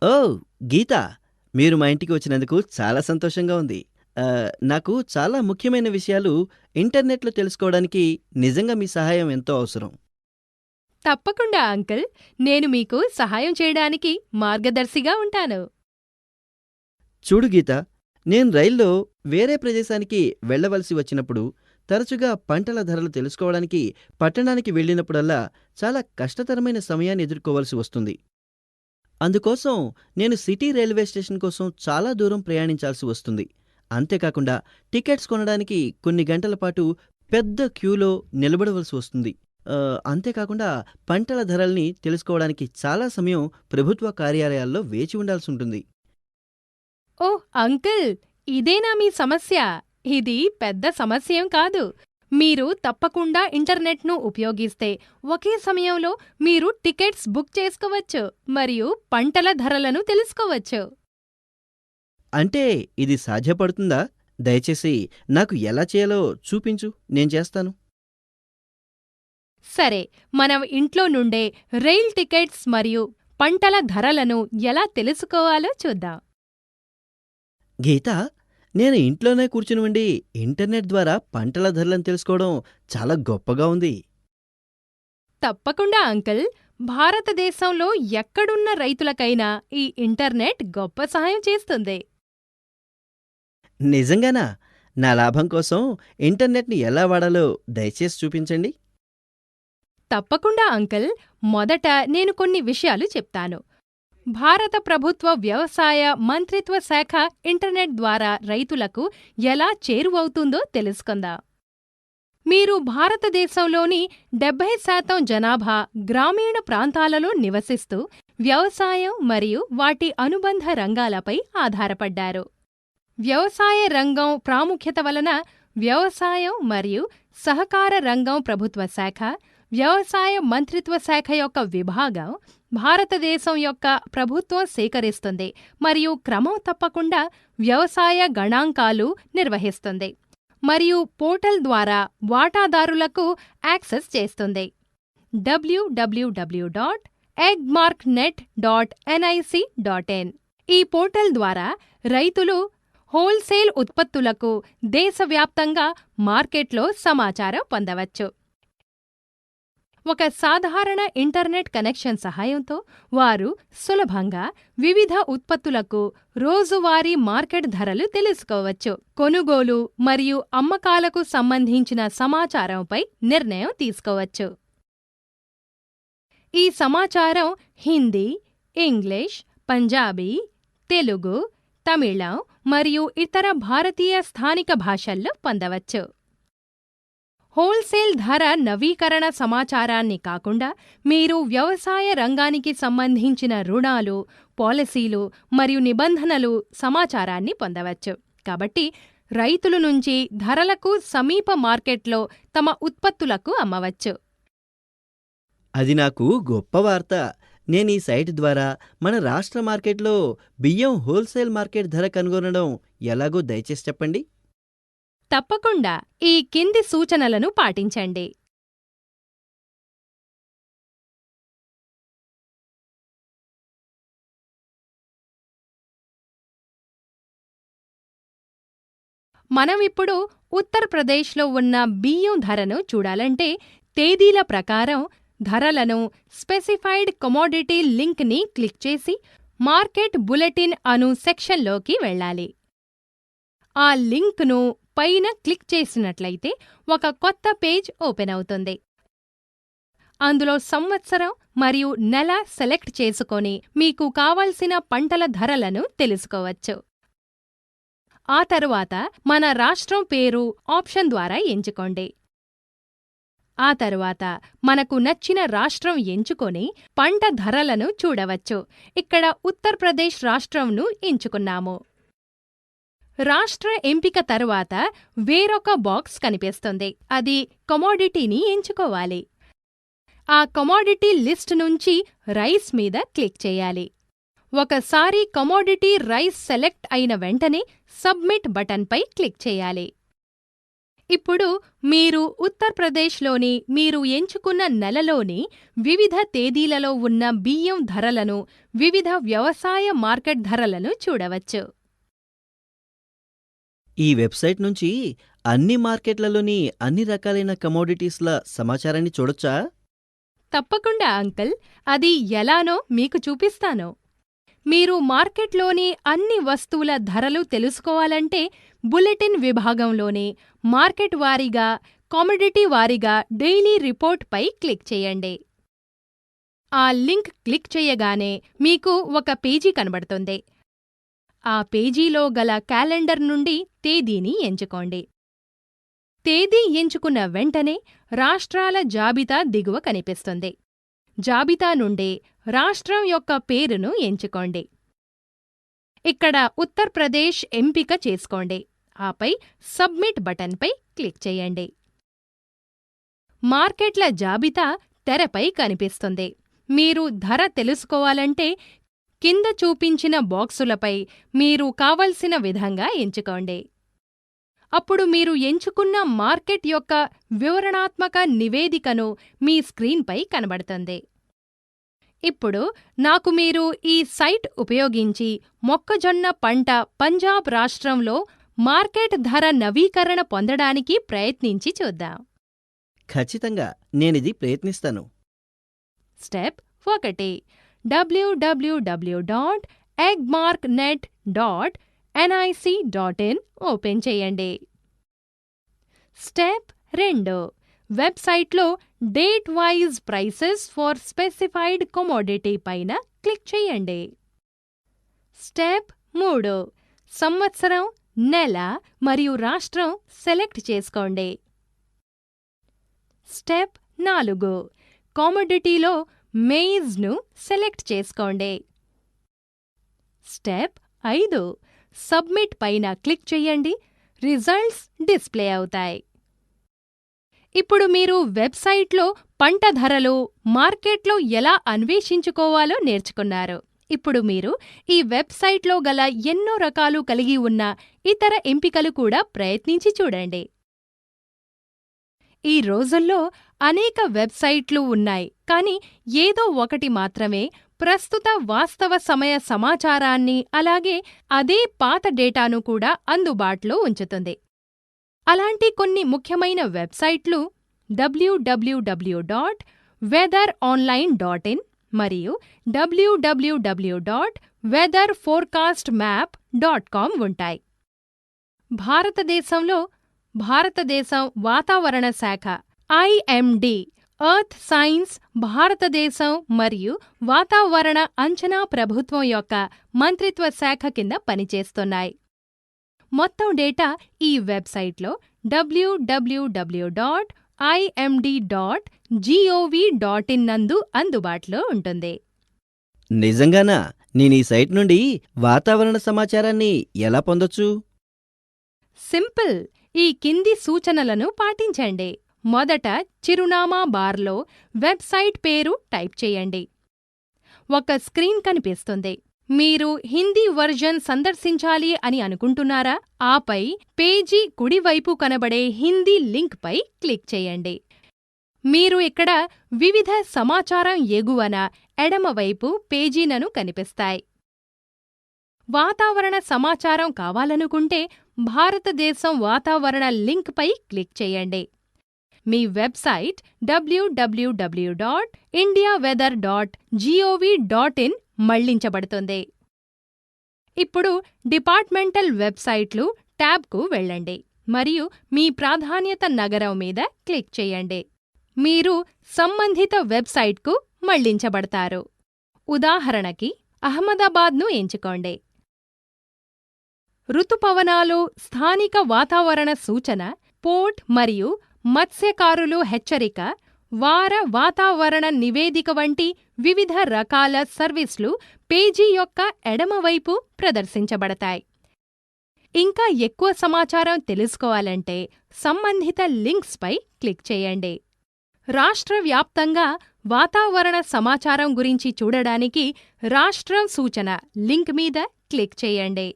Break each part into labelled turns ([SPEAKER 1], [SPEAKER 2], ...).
[SPEAKER 1] ఓహ్! గీత, మీరు మా ఇంటికి వచ్చినందుకు చాలా సంతోషంగా ఉంది. నాకు చాలా ముఖ్యమైన విషయాలు ఇంటర్నెట్‌లో తెలుసుకోవడానికి నిజంగా మీ సహాయం ఎంతో అవసరం.
[SPEAKER 2] తప్పకుండా అంకుల్. నేను మీకు సహాయం చేయడానికి మార్గదర్శిగా ఉంటాను.
[SPEAKER 1] చూడు గీత, నేను రైల్లో వేరే ప్రదేశానికి వెళ్ళవలసి వచ్చినప్పుడు, తరచుగా పంటల ధరలు తెలుసుకోవడానికి పట్టణానికి వెళ్ళినప్పుడల్లా చాలా కష్టతరమైన సమయాన్ని ఎదుర్కోవాల్సి వస్తుంది. అందుకోసం నేను సిటీ రైల్వే స్టేషన్ కోసం చాలా దూరం ప్రయాణించాల్సి వస్తుంది. అంతేకాకుండా టికెట్స్ కొనడానికి కొన్ని గంటల పాటు పెద్ద క్యూలో నిలబడవలసి వస్తుంది. అంతేకాకుండా పంటల ధరల్ని తెలుసుకోవడానికి చాలా సమయం ప్రభుత్వ కార్యాలయాల్లో వేచి ఉండాల్సి ఉంటుంది.
[SPEAKER 2] ఓహ్ అంకుల్, ఇదేనా మీ సమస్య? ఇది పెద్ద సమస్యేం కాదు. మీరు తప్పకుండా ఇంటర్నెట్ను ఉపయోగిస్తే ఒకే సమయంలో మీరు టికెట్స్ బుక్ చేసుకోవచ్చు మరియు పంటల ధరలను తెలుసుకోవచ్చు.
[SPEAKER 1] అంటే ఇది సాధ్యపడుతుందా? దయచేసి నాకు ఎలా చేయాలో చూపించు, నేను చేస్తాను.
[SPEAKER 2] సరే, మనం ఇంట్లో నుండే రైల్ టికెట్స్ మరియు పంటల ధరలను ఎలా తెలుసుకోవాలో చూద్దాం.
[SPEAKER 1] గీత, నేను ఇంట్లోనే కూర్చుని ఉండి ఇంటర్నెట్ ద్వారా పంటల ధరలను తెలుసుకోవడం చాలా గొప్పగా ఉంది.
[SPEAKER 2] తప్పకుండా అంకుల్. భారతదేశంలో ఎక్కడున్న రైతులకైనా ఈ ఇంటర్నెట్ గొప్ప సహాయం చేస్తుంది.
[SPEAKER 1] నిజంగానా? నా లాభం కోసం ఇంటర్నెట్‌ని ఎలా వాడాలో దయచేసి చూపించండి.
[SPEAKER 2] తప్పకుండా అంకుల్. మొదట నేను కొన్ని విషయాలు చెప్తాను. భారత ప్రభుత్వ వ్యవసాయ మంత్రిత్వ శాఖ ఇంటర్నెట్ ద్వారా రైతులకు ఎలా చేరువవుతుందో తెలుసుకుందాం. మీరు భారతదేశంలోని 70% జనాభా గ్రామీణ ప్రాంతాలలో నివసిస్తూ వ్యవసాయం మరియు వాటి అనుబంధ రంగాలపై ఆధారపడ్డారు. వ్యవసాయ రంగం ప్రాముఖ్యత వలన వ్యవసాయం మరియు సహకార రంగం ప్రభుత్వ శాఖ, వ్యవసాయ మంత్రిత్వ శాఖ యొక్క విభాగం భారతదేశం యొక్క ప్రభుత్వం సేకరిస్తుంది మరియు క్రమం తప్పకుండా వ్యవసాయ గణాంకాలు నిర్వహిస్తుంది మరియు పోర్టల్ ద్వారా వాటాదారులకు యాక్సెస్ చేస్తుంది. www.eggmarknet.nic.in ఈ పోర్టల్ ద్వారా రైతులు హోల్సేల్ ఉత్పత్తులకు దేశవ్యాప్తంగా మార్కెట్లో సమాచారం పొందవచ్చు. ఒక సాధారణ ఇంటర్నెట్ కనెక్షన్ సహాయంతో వారు సులభంగా వివిధ ఉత్పత్తులకు రోజువారీ మార్కెట్ ధరలు తెలుసుకోవచ్చు. కొనుగోలు మరియు అమ్మకాలకు సంబంధించిన సమాచారంపై నిర్ణయం తీసుకోవచ్చు. ఈ సమాచారం హిందీ, ఇంగ్లీష్, పంజాబీ, తెలుగు, తమిళం మరియు ఇతర భారతీయ స్థానిక భాషల్లో పొందవచ్చు. హోల్సేల్ ధర నవీకరణ సమాచారాన్ని కాకుండా మీరు వ్యవసాయ రంగానికి సంబంధించిన రుణాలు, పాలసీలు మరియు నిబంధనలు సమాచారాన్ని పొందవచ్చు. కాబట్టి రైతుల నుంచి ధరలకు సమీప మార్కెట్లో తమ ఉత్పత్తులకు అమ్మవచ్చు.
[SPEAKER 1] అది నాకు గొప్ప వార్త. నేను ఈ సైట్ ద్వారా మన రాష్ట్ర మార్కెట్‌లో బియ్యం హోల్సేల్ మార్కెట్ ధర కనుగొనడం ఎలాగో దయచేసి చెప్పండి.
[SPEAKER 2] తప్పకుండా ఈ కింది సూచనలను పాటించండి. మనమిప్పుడు ఉత్తరప్రదేశ్లో ఉన్న బియ్యం ధరను చూడాలంటే తేదీల ప్రకారం ధరలను స్పెసిఫైడ్ కమోడిటీ లింక్ని క్లిక్ చేసి మార్కెట్ బులెటిన్ అను సెక్షన్లోకి వెళ్ళాలి. ఆ లింక్ను పైన క్లిక్ చేసినట్లయితే ఒక కొత్త పేజ్ ఓపెన్ అవుతుంది. అందులో సంవత్సరం మరియు నెల సెలెక్ట్ చేసుకొని మీకు కావలసిన పంటల ధరలను తెలుసుకోవచ్చు. ఆ తరువాత మన రాష్ట్రం పేరు ఆప్షన్ ద్వారా ఎంచుకోండి. ఆ తరువాత మనకు నచ్చిన రాష్ట్రం ఎంచుకొని పంట ధరలను చూడవచ్చు. ఇక్కడ ఉత్తరప్రదేశ్ రాష్ట్రంను ఎంచుకున్నాము. రాష్ట్ర ఎంపిక తరువాత వేరొక బాక్స్ కనిపిస్తుంది. అది కమోడిటీని ఎంచుకోవాలి. ఆ కమోడిటీ లిస్ట్ నుంచి రైస్ మీద క్లిక్ చేయాలి. ఒకసారి కమోడిటీ రైస్ సెలెక్ట్ అయిన వెంటనే సబ్మిట్ బటన్పై క్లిక్ చేయాలి. ఇప్పుడు మీరు ఉత్తరప్రదేశ్లోని మీరు ఎంచుకున్న నెలలోని వివిధ తేదీలలో ఉన్న బియ్యం ధరలను, వివిధ వ్యవసాయ మార్కెట్ ధరలను చూడవచ్చు.
[SPEAKER 1] ఈ వెబ్సైట్ నుంచి అన్ని మార్కెట్లలోని అన్ని రకాలైన కమోడిటీస్ల సమాచారాన్ని చూడొచ్చా?
[SPEAKER 2] తప్పకుండా అంకుల్, అది ఎలానో మీకు చూపిస్తాను. మీరు మార్కెట్లోని అన్ని వస్తువుల ధరలు తెలుసుకోవాలంటే బులెటిన్ విభాగంలోని మార్కెట్ వారీగా, కమోడిటీ వారీగా డైలీ రిపోర్ట్ పై క్లిక్ చేయండి. ఆ లింక్ క్లిక్ చేయగానే మీకు ఒక పేజీ కనబడుతుంది. ఆ పేజీలో గల క్యాలెండర్ నుండి తేదీని ఎంచుకోండి. తేదీ ఎంచుకున్న వెంటనే రాష్ట్రాల జాబితా దిగువ కనిపిస్తుంది. జాబితా నుండి రాష్ట్రం యొక్క పేరును ఎంచుకోండి. ఇక్కడ ఉత్తరప్రదేశ్ ఎంపిక చేసుకోండి. ఆపై సబ్మిట్ బటన్పై క్లిక్ చేయండి. మార్కెట్ల జాబితా తెరపై కనిపిస్తుంది. మీరు ధర తెలుసుకోవాలంటే కింద చూపించిన బాక్సులపై మీరు కావలసిన విధంగా ఎంచుకోండి. అప్పుడు మీరు ఎంచుకున్న మార్కెట్ యొక్క వివరణాత్మక నివేదికను మీ స్క్రీన్పై కనబడుతుంది. ఇప్పుడు నాకు మీరు ఈ సైట్ ఉపయోగించి మొక్కజొన్న పంట పంజాబ్ రాష్ట్రంలో మార్కెట్ ధర నవీకరణ పొందడానికి ప్రయత్నించి చూద్దాం.
[SPEAKER 1] ఖచ్చితంగా నేనిది ప్రయత్నిస్తాను.
[SPEAKER 2] స్టెప్ 1 www.eggmarknet.nic.in ఓపెన్ చేయండి. స్టెప్ 2 వెబ్సైట్లో date wise prices for specified commodity పైన క్లిక్ చేయండి. స్టెప్ 3 సంవత్సరం, నెల మరియు రాష్ట్రం సెలెక్ట్ చేసుకోండి. స్టెప్ 4 కమోడిటీలో మెయిజ్ను సెలెక్ట్ చేసుకోండి. స్టెప్ 5 సబ్మిట్ పైన క్లిక్ చేయండి. రిజల్ట్స్ డిస్ప్లే అవుతాయి. ఇప్పుడు మీరు వెబ్సైట్లో పంట ధరలు, మార్కెట్లో ఎలా అన్వేషించుకోవాలో నేర్చుకున్నారు. ఇప్పుడు మీరు ఈ వెబ్సైట్లో గల ఎన్నో రకాలు కలిగి ఉన్న ఇతర ఎంపికలు కూడా ప్రయత్నించి చూడండి. ఈ రోజుల్లో అనేక వెబ్సైట్లు ఉన్నాయి, కానీ ఏదో ఒకటి మాత్రమే ప్రస్తుత వాస్తవ సమయ సమాచారాన్ని అలాగే అదే పాత డేటాను కూడా అందుబాటులో ఉంచుతుంది. అలాంటి కొన్ని ముఖ్యమైన వెబ్సైట్లు www.weatheronline.in మరియు www.weatherforecastmap.com ఉంటాయి. భారతదేశంలో భారతదేశం వాతావరణ శాఖ IMD ఎర్త్ సైన్స్ భారతదేశం మరియు వాతావరణ అంచనా ప్రభుత్వం యొక్క మంత్రిత్వ శాఖ కింద పనిచేస్తున్నాయి. మొత్తం డేటా ఈ వెబ్సైట్లో www.imd.gov.in నందు అందుబాటులో ఉంటుంది.
[SPEAKER 1] నిజంగానా? నేను ఈ సైట్ నుండి వాతావరణ సమాచారాన్ని ఎలా పొందొచ్చు?
[SPEAKER 2] సింపుల్. ఈ కింది సూచనలను పాటించండి. మొదట చిరునామా బార్లో వెబ్సైట్ పేరు టైప్ చేయండి. ఒక స్క్రీన్ కనిపిస్తుంది. మీరు హిందీ వర్జన్ సందర్శించాలి అని అనుకుంటున్నారా? ఆపై పేజీ కుడివైపు కనబడే హిందీ లింక్పై క్లిక్ చేయండి. మీరు ఇక్కడ వివిధ సమాచారం ఎగువన ఎడమవైపు పేజీలను కనిపిస్తాయి. వాతావరణ సమాచారం కావాలనుకుంటే భారతదేశం వాతావరణ లింక్పై క్లిక్ చేయండి. మీ వెబ్సైట్ www.indiaweather.gov.in మళ్లించబడుతుంది. ఇప్పుడు డిపార్ట్మెంటల్ వెబ్సైట్లు ట్యాబ్కు వెళ్ళండి మరియు మీ ప్రాధాన్యత నగరం మీద క్లిక్ చేయండి. మీరు సంబంధిత వెబ్సైట్కు మళ్లించబడతారు. ఉదాహరణకి అహ్మదాబాద్ను ఎంచుకోండి. ఋతుపవనాలు, స్థానిక వాతావరణ సూచన, పోర్ట్ మరియు మత్స్యకారులు హెచ్చరిక, వార వాతావరణ నివేదిక వంటి వివిధ రకాల సర్వీస్లు పేజీ యొక్క ఎడమవైపు ప్రదర్శించబడతాయి. ఇంకా ఎక్కువ సమాచారం తెలుసుకోవాలంటే సంబంధిత లింక్స్పై క్లిక్ చేయండి. రాష్ట్ర వ్యాప్తంగా వాతావరణ సమాచారం గురించి చూడడానికి రాష్ట్రం సూచన లింక్ మీద క్లిక్ చేయండి.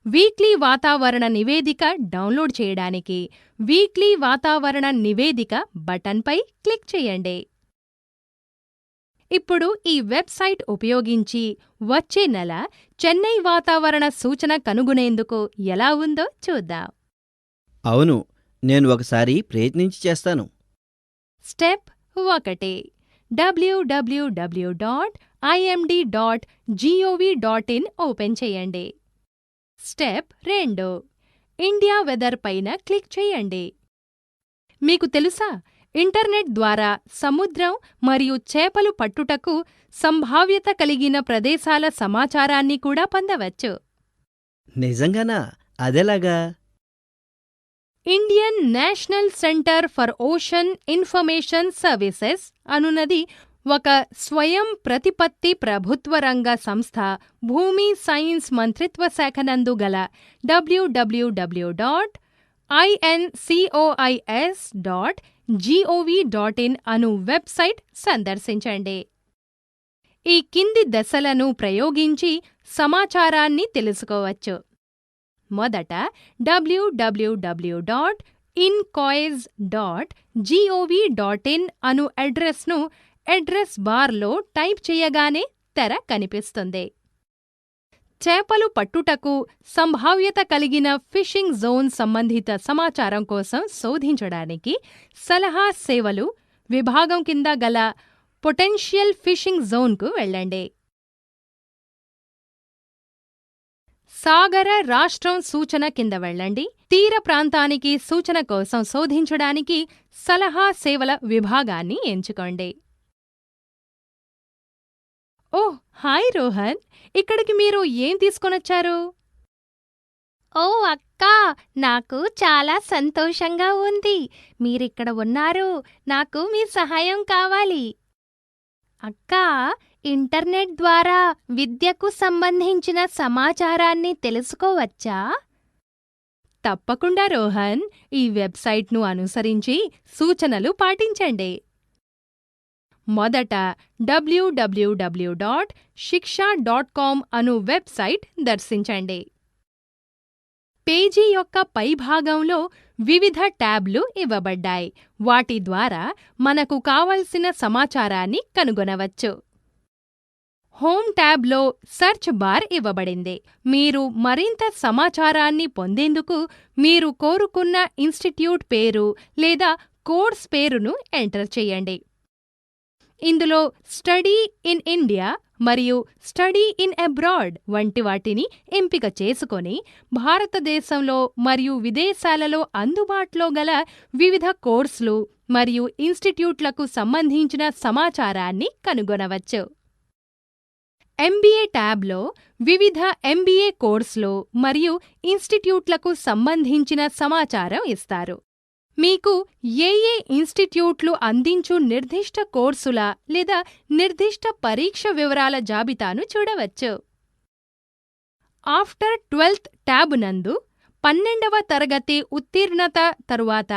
[SPEAKER 2] వీక్లీ వాతావరణ నివేదిక డౌన్లోడ్ చేయడానికి వీక్లీ వాతావరణ నివేదిక బటన్పై క్లిక్ చేయండి. ఇప్పుడు ఈ వెబ్సైట్ ఉపయోగించి వచ్చే నెల చెన్నై వాతావరణ సూచన కనుగొనేందుకు ఎలా ఉందో చూద్దాం.
[SPEAKER 1] అవును, నేను ఒకసారి ప్రయత్నించి చేస్తాను.
[SPEAKER 2] స్టెప్ 1 www.imd.gov.in ఓపెన్ చేయండి. స్టెప్ 2 ఇండియా వెదర్ పైన క్లిక్ చేయండి. మీకు తెలుసా, ఇంటర్నెట్ ద్వారా సముద్రం మరియు చేపలు పట్టుటకు సంభావ్యత కలిగిన ప్రదేశాల సమాచారాన్ని కూడా పొందవచ్చు.
[SPEAKER 1] నిజంగానా? అదెలాగా?
[SPEAKER 2] Indian National Centre for Ocean Information Services అనున్నది ఒక స్వయం ప్రతిపత్తి ప్రభుత్వ రంగ సంస్థ భూమి సైన్స్ మంత్రిత్వ శాఖ నందు గల www.incois.gov.in అను వెబ్సైట్ సందర్శించండి. ఈ కింది దశలను ప్రయోగించి సమాచారాన్ని తెలుసుకోవచ్చు. మొదట www.incois.gov.in అను అడ్రస్ను అడ్రస్ బార్లో టైప్ చేయగానే తెర కనిపిస్తుంది. చేపలు పట్టుటకు సంభావ్యత కలిగిన ఫిషింగ్ జోన్ సంబంధిత సమాచారం కోసం శోధించడానికి సలహా సేవలు విభాగం కింద గల పొటెన్షియల్ ఫిషింగ్ జోన్కు వెళ్ళండి. సాగర రాష్ట్రం సూచన కింద వెళ్ళండి. తీర ప్రాంతానికి సూచన కోసం శోధించడానికి సలహా సేవల విభాగాన్ని ఎంచుకోండి. ఓహ్, హాయ్ రోహన్, ఇక్కడికి మీరు ఏం తీసుకొనొచ్చారు?
[SPEAKER 3] ఓ అక్కా, నాకు చాలా సంతోషంగా ఉంది. మీరిక్కడ ఉన్నారు. నాకు మీ సహాయం కావాలి. అక్కా, ఇంటర్నెట్ ద్వారా విద్యకు సంబంధించిన సమాచారాన్ని తెలుసుకోవచ్చా?
[SPEAKER 2] తప్పకుండా రోహన్, ఈ వెబ్సైట్ను అనుసరించి సూచనలు పాటించండి. మొదట www.shiksha.com అను వెబ్సైట్ దర్శించండి. పేజీ యొక్క పైభాగంలో వివిధ ట్యాబ్లు ఇవ్వబడ్డాయి. వాటి ద్వారా మనకు కావలసిన సమాచారాన్ని కనుగొనవచ్చు. హోమ్ ట్యాబ్లో సెర్చ్ బార్ ఇవ్వబడింది. మీరు మరింత సమాచారాన్ని పొందేందుకు మీరు కోరుకున్న ఇన్స్టిట్యూట్ పేరు లేదా కోర్స్ పేరును ఎంటర్ చేయండి. ఇందులో స్టడీ ఇన్ ఇండియా మరియు స్టడీ ఇన్ అబ్రాడ్ వంటి వాటిని ఎంపిక చేసుకొని భారతదేశంలో మరియు విదేశాలలో అందుబాటులో గల వివిధ కోర్సులు మరియు ఇన్స్టిట్యూట్లకు సంబంధించిన సమాచారాన్ని కనుగొనవచ్చు. ఎంబీఏ ట్యాబ్లో వివిధ ఎంబీఏ కోర్సులు మరియు ఇన్స్టిట్యూట్లకు సంబంధించిన సమాచారం ఇస్తారు. మీకు ఏ ఇన్స్టిట్యూట్లు అందించు నిర్దిష్ట కోర్సుల లేదా నిర్దిష్ట పరీక్ష వివరాల జాబితాను చూడవచ్చు. ఆఫ్టర్ 12th ట్యాబ్ నందు 12వ తరగతి ఉత్తీర్ణత తరువాత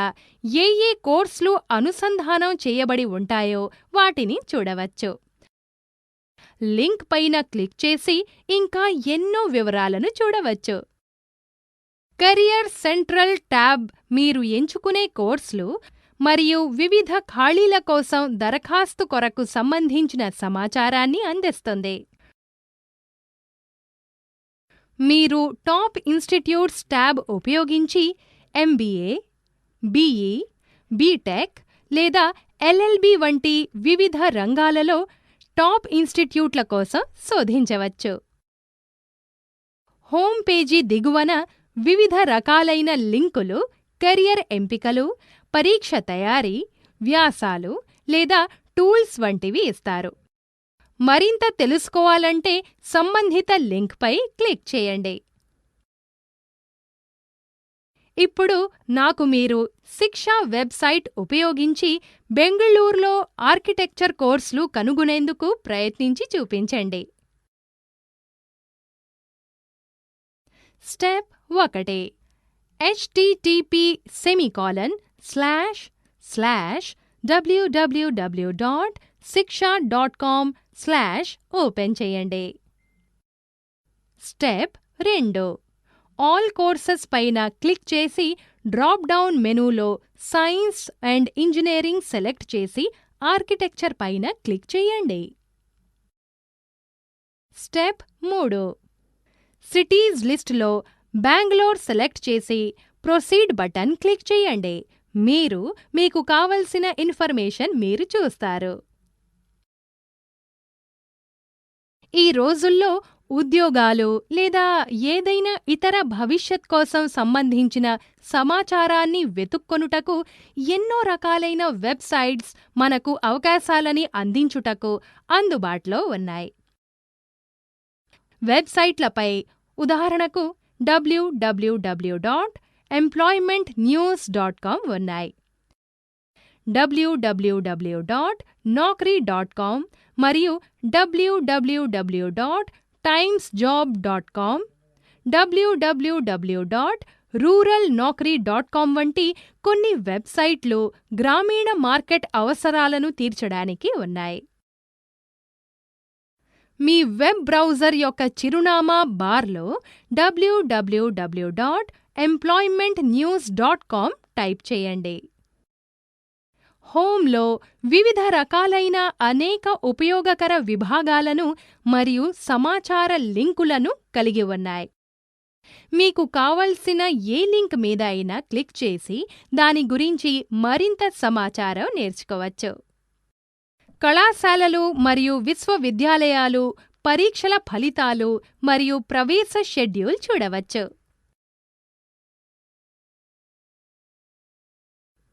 [SPEAKER 2] ఏ కోర్సులు అనుసంధానం చేయబడి ఉంటాయో వాటిని చూడవచ్చు. లింక్ పైన క్లిక్ చేసి ఇంకా ఎన్నో వివరాలను చూడవచ్చు. కెరియర్ సెంట్రల్ ట్యాబ్ మీరు ఎంచుకునే కోర్సులు మరియు వివిధ ఖాళీల కోసం దరఖాస్తు కొరకు సంబంధించిన సమాచారాన్ని అందిస్తుంది. మీరు టాప్ ఇన్స్టిట్యూట్స్ ట్యాబ్ ఉపయోగించి ఎంబీఏ, బీఈ, బీటెక్ లేదా ఎల్ఎల్బీ వంటి వివిధ రంగాలలో టాప్ ఇన్స్టిట్యూట్ల కోసం శోధించవచ్చు. హోమ్ పేజీ దిగువన వివిధ రకాలైన లింకులు, కెరియర్ ఎంపికలు, పరీక్ష తయారీ, వ్యాసాలు లేదా టూల్స్ వంటివి ఇస్తారు. మరింత తెలుసుకోవాలంటే సంబంధిత లింక్పై క్లిక్ చేయండి. ఇప్పుడు నాకు మీరు శిక్షా వెబ్సైట్ ఉపయోగించి బెంగళూరులో ఆర్కిటెక్చర్ కోర్సులు కనుగొనేందుకు ప్రయత్నించి చూపించండి. స్టెప్ 1 http://www.shiksha.com/ ఓపెన్ చేయండి. స్టెప్ 2 ఆల్ కోర్సెస్ పైన క్లిక్ చేసి డ్రాప్ డౌన్ మెనూలో సైన్స్ అండ్ ఇంజనీరింగ్ సెలెక్ట్ చేసి ఆర్కిటెక్చర్ పైన క్లిక్ చేయండి. స్టెప్ 3. సిటీస్ లిస్టులో బెంగళూరు సెలెక్ట్ చేసి ప్రొసీడ్ బటన్ క్లిక్ చేయండి. మీకు కావలసిన ఇన్ఫర్మేషన్ మీరు చూస్తారు. ఈ రోజుల్లో ఉద్యోగాలు లేదా ఏదైనా ఇతర భవిష్యత్ కోసం సంబంధించిన సమాచారాన్ని వెతుక్కొనుటకు ఎన్నో రకాలైన వెబ్సైట్స్ మనకు అవకాశాలని అందించుటకు అందుబాటులో ఉన్నాయి. వెబ్సైట్లపై ఉదాహరణకు www.employmentnews.com ఉన్నాయి. www.naukri.com మరియు www.timesjob.com, www.ruralnaukri.com వంటి కొన్ని వెబ్సైట్లు గ్రామీణ మార్కెట్ అవసరాలను తీర్చడానికి ఉన్నాయి. మీ వెబ్ బ్రౌజర్ యొక్క చిరునామా బార్లో www.employmentnews.com టైప్ చేయండి. హోమ్లో వివిధ రకాలైన అనేక ఉపయోగకర విభాగాలను మరియు సమాచార లింకులను కలిగి ఉన్నాయి. మీకు కావలసిన ఏ లింక్ మీద అయినా క్లిక్ చేసి దాని గురించి మరింత సమాచారం నేర్చుకోవచ్చు. కళాశాలలు మరియు విశ్వవిద్యాలయాలు పరీక్షల ఫలితాలు మరియు ప్రవేశ షెడ్యూల్ చూడవచ్చు.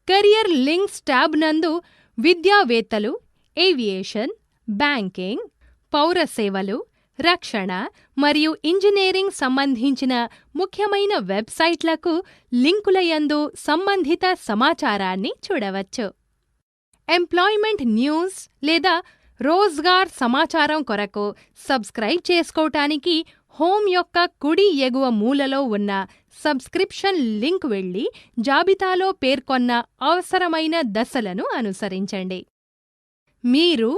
[SPEAKER 2] కెరియర్ లింక్స్ ట్యాబ్ నందు విద్యావేత్తలు, ఏవియేషన్, బ్యాంకింగ్, పౌర సేవలు, రక్షణ మరియు ఇంజనీరింగ్ సంబంధించిన ముఖ్యమైన వెబ్సైట్లకు లింకుల యందు సంబంధిత సమాచారాన్ని చూడవచ్చు. ఎంప్లాయ్మెంట్ న్యూస్ లేదా రోజ్గార్ సమాచారం కొరకు సబ్స్క్రైబ్ చేసుకోవటానికి హోమ్ యొక్క కుడి ఎగువ మూలలో ఉన్న సబ్స్క్రిప్షన్ లింక్ వెళ్ళి జాబితాలో పేర్కొన్న అవసరమైన దశలను అనుసరించండి. మీరు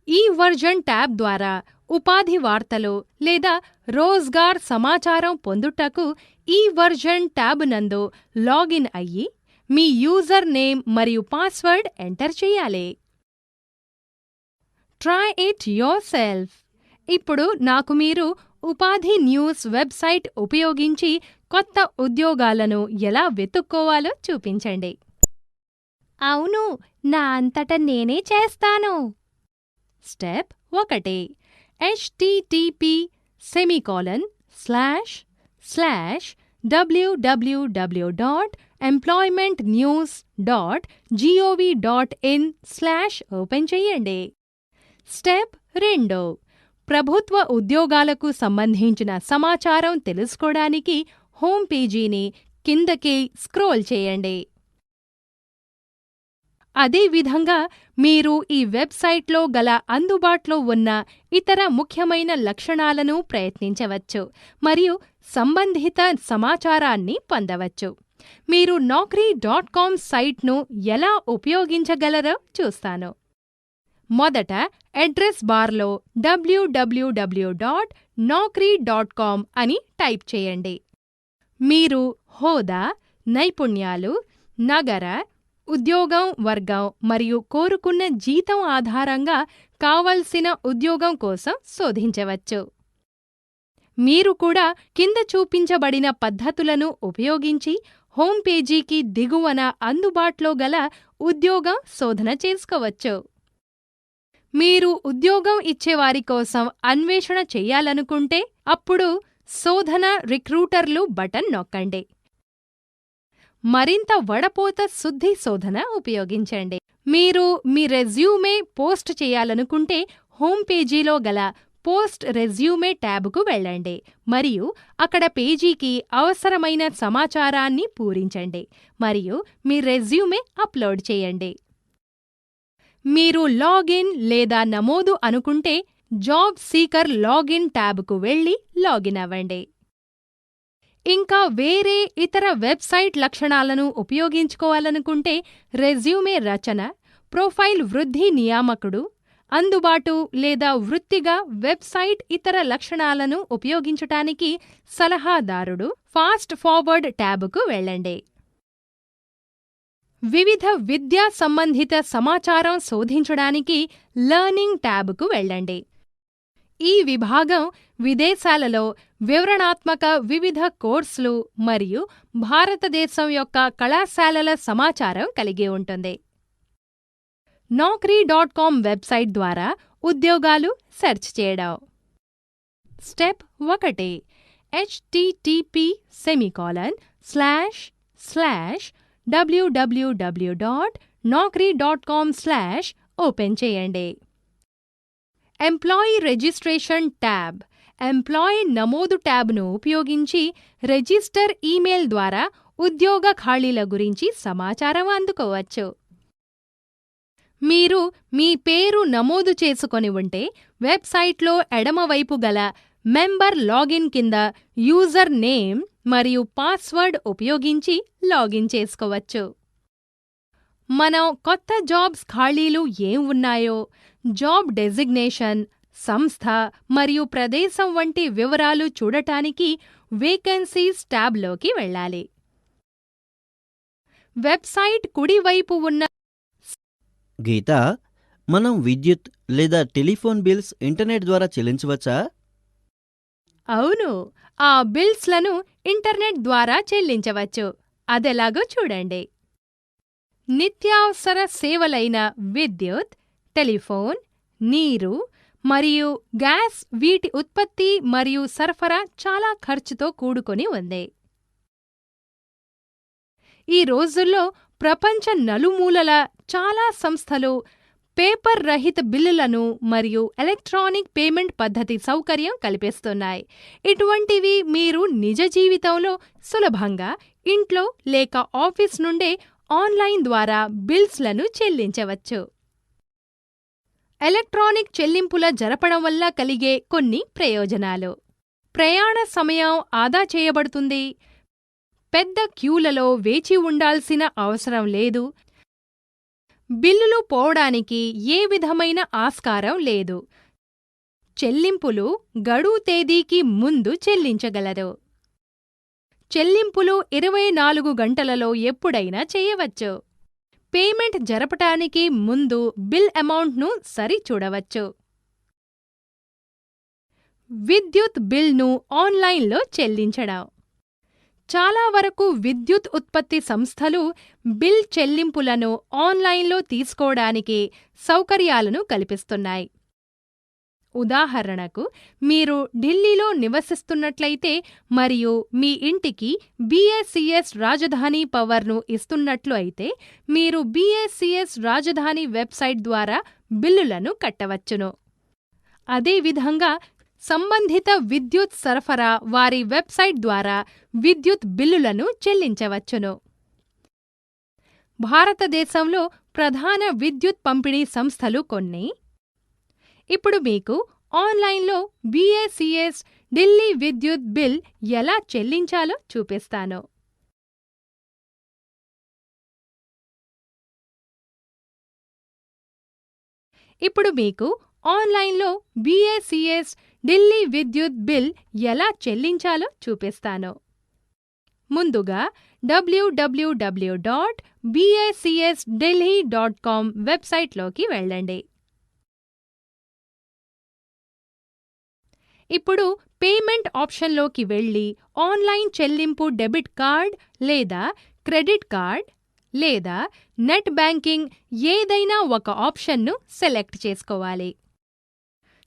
[SPEAKER 2] ఈ వర్జన్ ట్యాబ్ ద్వారా ఉపాధి వార్తలు లేదా రోజ్గార్ సమాచారం పొందుటకు ఈ వర్జన్ ట్యాబ్ నందు లాగిన్ అయ్యి మీ యూజర్ నేమ్ మరియు పాస్వర్డ్ ఎంటర్ చేయాలి. Try it your self. ఇప్పుడు నాకు మీరు ఉపాధి న్యూస్ వెబ్సైట్ ఉపయోగించి కొత్త ఉద్యోగాలను ఎలా వెతుక్కోవాలో చూపించండి.
[SPEAKER 3] అవును, నా అంతట నేనే చేస్తాను.
[SPEAKER 2] స్టెప్ 1. http://www.employmentnews.gov.in/ ఓపెన్ చేయండి. స్టెప్ 2. ప్రభుత్వ ఉద్యోగాలకు సంబంధించిన సమాచారం తెలుసుకోవడానికి హోమ్ పేజీని కిందకి స్క్రోల్ చేయండి. అదేవిధంగా మీరు ఈ వెబ్సైట్లో గల అందుబాటులో ఉన్న ఇతర ముఖ్యమైన లక్షణాలను ప్రయత్నించవచ్చు మరియు సంబంధిత సమాచారాన్ని పొందవచ్చు. మీరు naukri.com సైట్ను ఎలా ఉపయోగించగలరో చూస్తాను. మొదట అడ్రస్ బార్లో www.naukri.com అని టైప్ చేయండి. మీరు హోదా, నైపుణ్యాలు, నగర, ఉద్యోగం వర్గం మరియు కోరుకున్న జీతం ఆధారంగా కావలసిన ఉద్యోగం కోసం శోధించవచ్చు. మీరు కూడా కింద చూపించబడిన పద్ధతులను ఉపయోగించి హోమ్ పేజీకి దిగువన అందుబాటులో గల ఉద్యోగం శోధన చేసుకోవచ్చు. మీరు ఉద్యోగం ఇచ్చేవారి కోసం అన్వేషణ చెయ్యాలనుకుంటే అప్పుడు శోధన రిక్రూటర్లు బటన్ నొక్కండి. మరింత వడపోత శుద్ధి శోధన ఉపయోగించండి. మీరు మీ రెజ్యూమే పోస్ట్ చేయాలనుకుంటే హోమ్ పేజీలో గల పోస్ట్ రెజ్యూమే ట్యాబ్కు వెళ్ళండి మరియు అక్కడ పేజీకి అవసరమైన సమాచారాన్ని పూరించండి మరియు మీ రెజ్యూమే అప్లోడ్ చేయండి. మీరు లాగిన్ లేదా నమోదు అనుకుంటే జాబ్ సీకర్ లాగిన్ ట్యాబ్కు వెళ్ళి లాగిన్ అవ్వండి. ఇంకా వేరే ఇతర వెబ్సైట్ లక్షణాలను ఉపయోగించుకోవాలనుకుంటే రెజ్యూమే రచన, ప్రొఫైల్ వృద్ధి నియామకుడు, అందుబాటు లేదా వృత్తిగా వెబ్సైట్ ఇతర లక్షణాలను ఉపయోగించటానికి సలహాదారుడు ఫాస్ట్ ఫార్వర్డ్ ట్యాబ్కు వెళ్ళండి. వివిధ విద్యా సంబంధిత సమాచారం శోధించడానికి లెర్నింగ్ ట్యాబ్కు వెళ్ళండి. ఈ విభాగం విదేశాలలో వివరణాత్మక వివిధ కోర్సులు మరియు భారతదేశం యొక్క కళాశాలల సమాచారం కలిగి ఉంటుంది. Naukri.com వెబ్సైట్ ద్వారా ఉద్యోగాలు సెర్చ్ చేయడం. స్టెప్ 1 http://www.naukri.com/ ఓపెన్ చేయండి. ఎంప్లాయీ రిజిస్ట్రేషన్ ట్యాబ్ ఎంప్లాయీ నమోదు ట్యాబ్ను ఉపయోగించి రిజిస్టర్ ఈమెయిల్ ద్వారా ఉద్యోగ ఖాళీల గురించి సమాచారం అందుకోవచ్చు. మీరు మీ పేరు నమోదు చేసుకొని ఉంటే వెబ్సైట్లో ఎడమవైపు గల మెంబర్ లాగిన్ కింద యూజర్ నేమ్ మరియు పాస్వర్డ్ ఉపయోగించి లాగిన్ చేసుకోవచ్చు. మనం కొత్త జాబ్స్ ఖాళీలు ఏం ఉన్నాయో, జాబ్ డెసిగ్నేషన్, సంస్థ మరియు ప్రదేశం వంటి వివరాలు చూడటానికి వేకెన్సీస్ ట్యాబ్లోకి వెళ్ళాలి. వెబ్సైట్ కుడివైపు ఉన్న
[SPEAKER 1] గీత, మనం విద్యుత్ లేదా టెలిఫోన్ బిల్స్ ఇంటర్నెట్ ద్వారా చెల్లించవచ్చా?
[SPEAKER 2] అవును, ఆ బిల్స్లను ఇంటర్నెట్ ద్వారా చెల్లించవచ్చు. అదెలాగో చూడండి. నిత్యావసర సేవలైన విద్యుత్, టెలిఫోన్, నీరు మరియు గ్యాస్ వీటి ఉత్పత్తి మరియు సరఫరా చాలా ఖర్చుతో కూడుకొని ఉంది. ఈ రోజుల్లో ప్రపంచ నలుమూలల చాలా సంస్థలు పేపర్ రహిత బిల్లులను మరియు ఎలక్ట్రానిక్ పేమెంట్ పద్ధతి సౌకర్యం కల్పిస్తున్నాయి. ఇటువంటివి మీరు నిజ జీవితంలో సులభంగా ఇంట్లో లేక ఆఫీస్ నుండే ఆన్లైన్ ద్వారా బిల్స్లను చెల్లించవచ్చు. ఎలక్ట్రానిక్ చెల్లింపుల జరపడం వల్ల కలిగే కొన్ని ప్రయోజనాలు: ప్రయాణ సమయం ఆదా చేయబడుతుంది, పెద్ద క్యూలలో వేచి ఉండాల్సిన అవసరం లేదు, బిల్లులు పోవడానికి ఏ విధమైన ఆస్కారం లేదు, చెల్లింపులు గడువు తేదీకి ముందు చెల్లించగలరు, చెల్లింపులు 24 గంటలలో ఎప్పుడైనా చేయవచ్చు, పేమెంట్ జరపటానికి ముందు బిల్ అమౌంట్ను సరిచూడవచ్చు. విద్యుత్ బిల్ను ఆన్లైన్లో చెల్లించడం. చాలా వరకు విద్యుత్ ఉత్పత్తి సంస్థలు బిల్ చెల్లింపులను ఆన్లైన్లో తీసుకోవడానికి సౌకర్యాలను కల్పిస్తున్నాయి. ఉదాహరణకు, మీరు ఢిల్లీలో నివసిస్తున్నట్లయితే మరియు మీ ఇంటికి బీఎస్ఈఎస్ రాజధాని పవర్ను ఇస్తున్నట్లు అయితే మీరు బీఎస్ఈఎస్ రాజధాని వెబ్సైట్ ద్వారా బిల్లులను కట్టవచ్చును. అదేవిధంగా సంబంధిత విద్యుత్ సరఫరా వారి వెబ్సైట్ ద్వారా విద్యుత్ బిల్లులను చెల్లించవచ్చును. భారతదేశంలో ప్రధాన విద్యుత్ పంపిణీ సంస్థలు కొన్ని. ఇప్పుడు మీకు ఆన్లైన్లో బీఎస్ఈఎస్ ఢిల్లీ విద్యుత్ బిల్ ఎలా చెల్లించాలో చూపిస్తాను. ఇప్పుడు మీకు ఆన్లైన్లో బీఎస్ఈఎస్ ఢిల్లీ విద్యుత్ బిల్ ఎలా చెల్లించాలో చూపిస్తాను. ముందుగా www.bscsdelhi.com వెబ్సైట్లోకి వెళ్ళండి. ఇప్పుడు పేమెంట్ ఆప్షన్లోకి వెళ్ళి ఆన్లైన్ చెల్లింపు డెబిట్ కార్డ్ లేదా క్రెడిట్ కార్డ్ లేదా నెట్ బ్యాంకింగ్ ఏదైనా ఒక ఆప్షన్ను సెలెక్ట్ చేసుకోవాలి.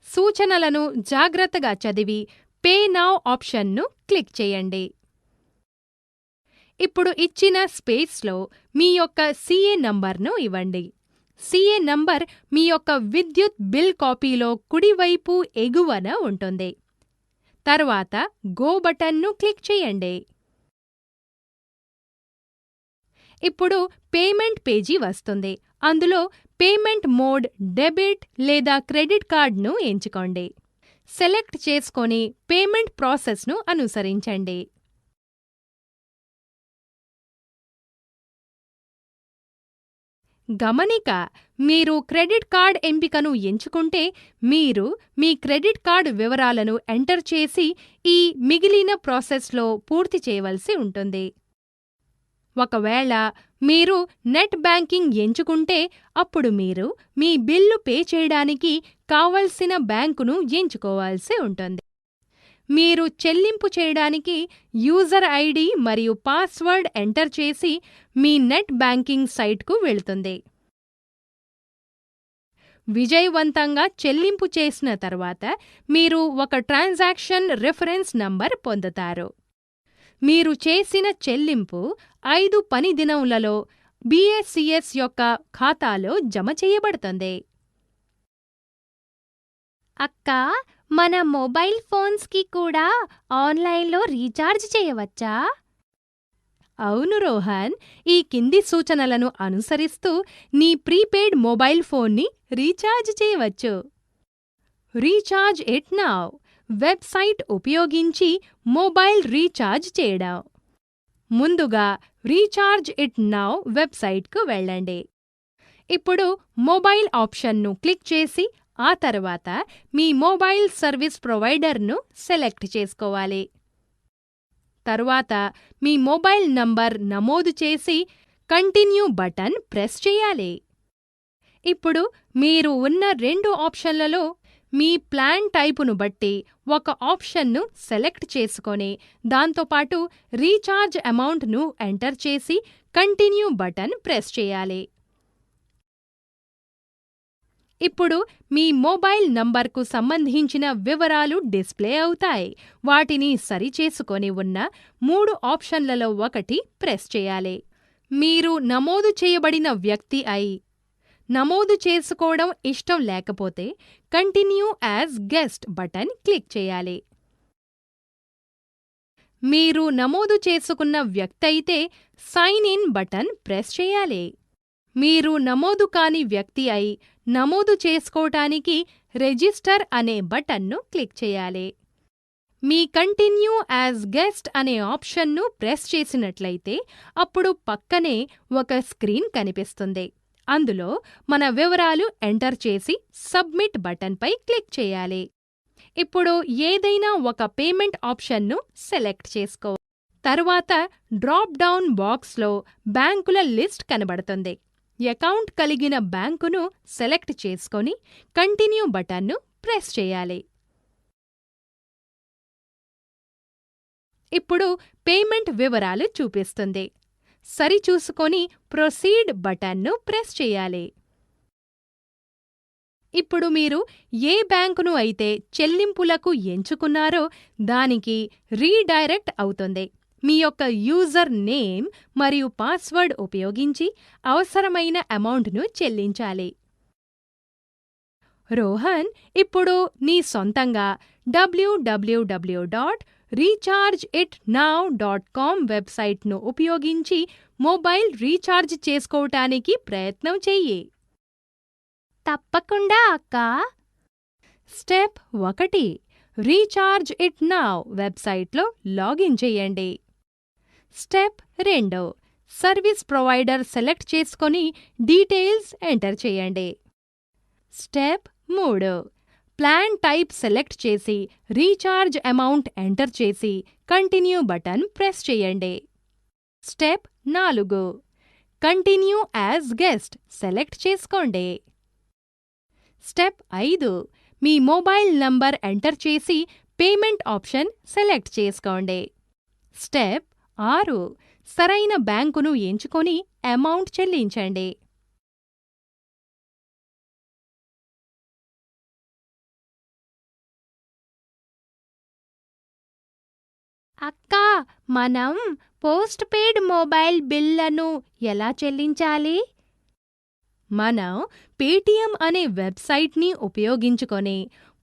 [SPEAKER 2] సూచనలను జాగ్రత్తగా చదివి పే నౌ ఆప్షన్ను క్లిక్ చేయండి. ఇప్పుడు ఇచ్చిన స్పేస్లో మీ యొక్క సీఏ నంబర్ను ఇవ్వండి. సీఏ నంబర్ మీ యొక్క విద్యుత్ బిల్ కాపీలో కుడివైపు ఎగువన ఉంటుంది. తర్వాత గో బటన్ను క్లిక్ చేయండి. ఇప్పుడు పేమెంట్ పేజీ వస్తుంది. అందులో పేమెంట్ మోడ్ డెబిట్ లేదా క్రెడిట్ కార్డ్ను ఎంచుకోండి. సెలెక్ట్ చేసుకొని పేమెంట్ ప్రాసెస్ను అనుసరించండి. గమనిక: మీరు క్రెడిట్ కార్డ్ ఎంపికను ఎంచుకుంటే మీరు మీ క్రెడిట్ కార్డ్ వివరాలను ఎంటర్ చేసి ఈ మిగిలిన ప్రాసెస్లో పూర్తి చేయవలసి ఉంటుంది. ఒకవేళ మీరు నెట్ బ్యాంకింగ్ ఎంచుకుంటే అప్పుడు మీరు మీ బిల్లు పే చేయడానికి కావలసిన బ్యాంకును ఎంచుకోవాల్సి ఉంటుంది. మీరు చెల్లింపు చేయడానికి యూజర్ ఐడి మరియు పాస్వర్డ్ ఎంటర్ చేసి మీ నెట్ బ్యాంకింగ్ సైట్కు వెళుతుంది. విజయవంతంగా చెల్లింపు చేసిన తర్వాత మీరు ఒక ట్రాన్సాక్షన్ రిఫరెన్స్ నంబర్ పొందుతారు. మీరు చేసిన చెల్లింపు 5 పని దినములలో BACS యొక్క ఖాతాలో జమ చేయబడుతుంది.
[SPEAKER 3] అక్కా, మన మొబైల్ ఫోన్స్కి కూడా ఆన్లైన్లో రీఛార్జ్ చేయవచ్చా?
[SPEAKER 2] అవును రోహన్, ఈ కింది సూచనలను అనుసరిస్తూ నీ ప్రీపెయిడ్ మొబైల్ ఫోన్ని రీఛార్జ్ చేయవచ్చు. రీఛార్జ్ ఇట్ నౌ వెబ్సైట్ ఉపయోగించి మొబైల్ రీఛార్జ్ చేయడం. ముందుగా రీఛార్జ్ ఇట్ నౌ వెబ్సైట్కు వెళ్ళండి. ఇప్పుడు మొబైల్ ఆప్షన్ను క్లిక్ చేసి ఆ తర్వాత మీ మొబైల్ సర్వీస్ ప్రొవైడర్ను సెలెక్ట్ చేసుకోవాలి. తరువాత మీ మొబైల్ నంబర్ నమోదు చేసి కంటిన్యూ బటన్ ప్రెస్ చేయాలి. ఇప్పుడు మీరు ఉన్న 2 ఆప్షన్లలో మీ ప్లాన్ టైపును బట్టి ఒక ఆప్షన్ను సెలెక్ట్ చేసుకొని దాంతోపాటు రీఛార్జ్ అమౌంట్ను ఎంటర్ చేసి కంటిన్యూ బటన్ ప్రెస్ చేయాలి. ఇప్పుడు మీ మొబైల్ నంబర్కు సంబంధించిన వివరాలు డిస్ప్లే అవుతాయి. వాటిని సరిచేసుకొని ఉన్న 3 ఆప్షన్లలో ఒకటి ప్రెస్ చేయాలి. మీరు నమోదు చేయబడిన వ్యక్తి అయి నమోదు చేసుకోవడం ఇష్టం లేకపోతే continue as guest button click చేయాలి. మీరు నమోదు చేసుకున్న వ్యక్తి అయితే సైన్ ఇన్ బటన్ ప్రెస్ చేయాలి. మీరు నమోదు కాని వ్యక్తి అయి నమోదు చేసుకోవటానికి రిజిస్టర్ అనే బటన్ను క్లిక్ చేయాలి. మీ కంటిన్యూ యాజ్ గెస్ట్ అనే ఆప్షన్ను ప్రెస్ చేసినట్లయితే అప్పుడు పక్కనే ఒక స్క్రీన్ కనిపిస్తుంది. అందులో మన వివరాలు ఎంటర్ చేసి సబ్మిట్ బటన్పై క్లిక్ చేయాలి. ఇప్పుడు ఏదైనా ఒక పేమెంట్ ఆప్షన్ను సెలెక్ట్ చేసుకో. తరువాత డ్రాప్ డౌన్ బాక్స్లో బ్యాంకుల లిస్ట్ కనబడుతుంది. అకౌంట్ కలిగిన బ్యాంకును సెలెక్ట్ చేసుకొని కంటిన్యూ బటన్ను ప్రెస్ చేయాలి. ఇప్పుడు పేమెంట్ వివరాలు చూపిస్తుంది. సరిచూసుకొని ప్రొసీడ్ బటన్ను ప్రెస్ చేయాలి. ఇప్పుడు మీరు ఏ బ్యాంకును అయితే చెల్లింపులకు ఎంచుకున్నారో దానికి రీడైరెక్ట్ అవుతుంది. మీ యొక్క యూజర్ నేమ్ మరియు పాస్వర్డ్ ఉపయోగించి అవసరమైన అమౌంట్ను చెల్లించాలి. రోహన్, ఇప్పుడు నీ సొంతంగా www.rechargeitnow.com వెబ్సైట్ను ఉపయోగించి మొబైల్ రీఛార్జ్ చేసుకోవటానికి ప్రయత్నం చెయ్యి.
[SPEAKER 3] తప్పకుండా అక్కా.
[SPEAKER 2] స్టెప్ 1, రీఛార్జ్ ఇట్ నౌ వెబ్సైట్లో లాగిన్ చేయండి. స్టెప్ 2, సర్వీస్ ప్రొవైడర్ సెలెక్ట్ చేసుకొని డీటెయిల్స్ ఎంటర్ చేయండి. స్టెప్ 3, ప్లాన్ టైప్ సెలెక్ట్ చేసి రీఛార్జ్ అమౌంట్ ఎంటర్ చేసి కంటిన్యూ బటన్ ప్రెస్ చేయండి. Step 4, continue as guest select చేసుకోండి. స్టెప్ 5, మీ మొబైల్ నంబర్ ఎంటర్ చేసి పేమెంట్ ఆప్షన్ సెలెక్ట్ చేసుకోండి. స్టెప్ 6, సరైన బ్యాంకును ఎంచుకొని అమౌంట్ చెల్లించండి.
[SPEAKER 3] అక్కా, మనం పోస్ట్ పెయిడ్ మొబైల్ బిల్లను ఎలా చెల్లించాలి?
[SPEAKER 2] మనం పేటీఎం అనే వెబ్సైట్ని ఉపయోగించుకొని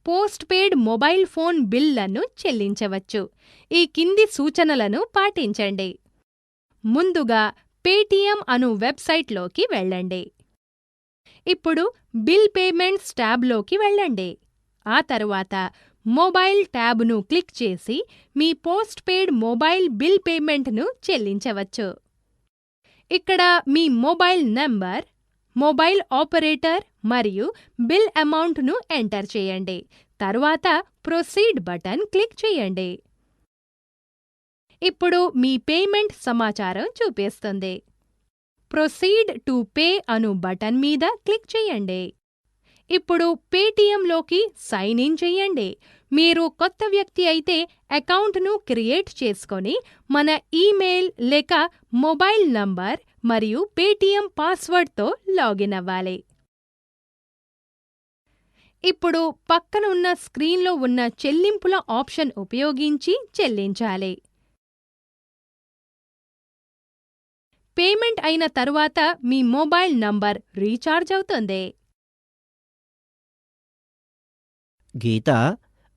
[SPEAKER 2] పోస్ట్ పెయిడ్ మొబైల్ ఫోన్ బిల్లను చెల్లించవచ్చు. ఈ కింది సూచనలను పాటించండి. ముందుగా పేటీఎం అను వెబ్సైట్లోకి వెళ్ళండి. ఇప్పుడు బిల్ పేమెంట్స్ ట్యాబ్లోకి వెళ్ళండి. ఆ తరువాత మొబైల్ ట్యాబ్ను క్లిక్ చేసి మీ పోస్ట్ పెయిడ్ మొబైల్ బిల్ పేమెంట్ను చెల్లించవచ్చు. ఇక్కడ మీ మొబైల్ నంబర్ మొబైల్ ఆపరేటర్ మరియు బిల్ అమౌంట్ను ఎంటర్ చేయండి. తరువాత ప్రొసీడ్ బటన్ క్లిక్ చేయండి. ఇప్పుడు మీ పేమెంట్ సమాచారం చూపిస్తుంది. Proceed to pay Anu button మీద క్లిక్ చేయండి. ఇప్పుడు పేటీఎంలోకి సైన్ ఇన్ చేయండి. మీరు కొత్త వ్యక్తి అయితే అకౌంట్ను క్రియేట్ చేసుకొని మన ఈమెయిల్ లేక మొబైల్ నంబర్ మరియు పేటీఎం పాస్వర్డ్తో లాగిన్ అవ్వాలి. ఇప్పుడు పక్కన ఉన్న స్క్రీన్లో ఉన్న చెల్లింపుల ఆప్షన్ ఉపయోగించి చెల్లించాలి. పేమెంట్ అయిన తరువాత మీ మొబైల్ నంబర్ రీఛార్జ్ అవుతుంది.
[SPEAKER 1] గీత,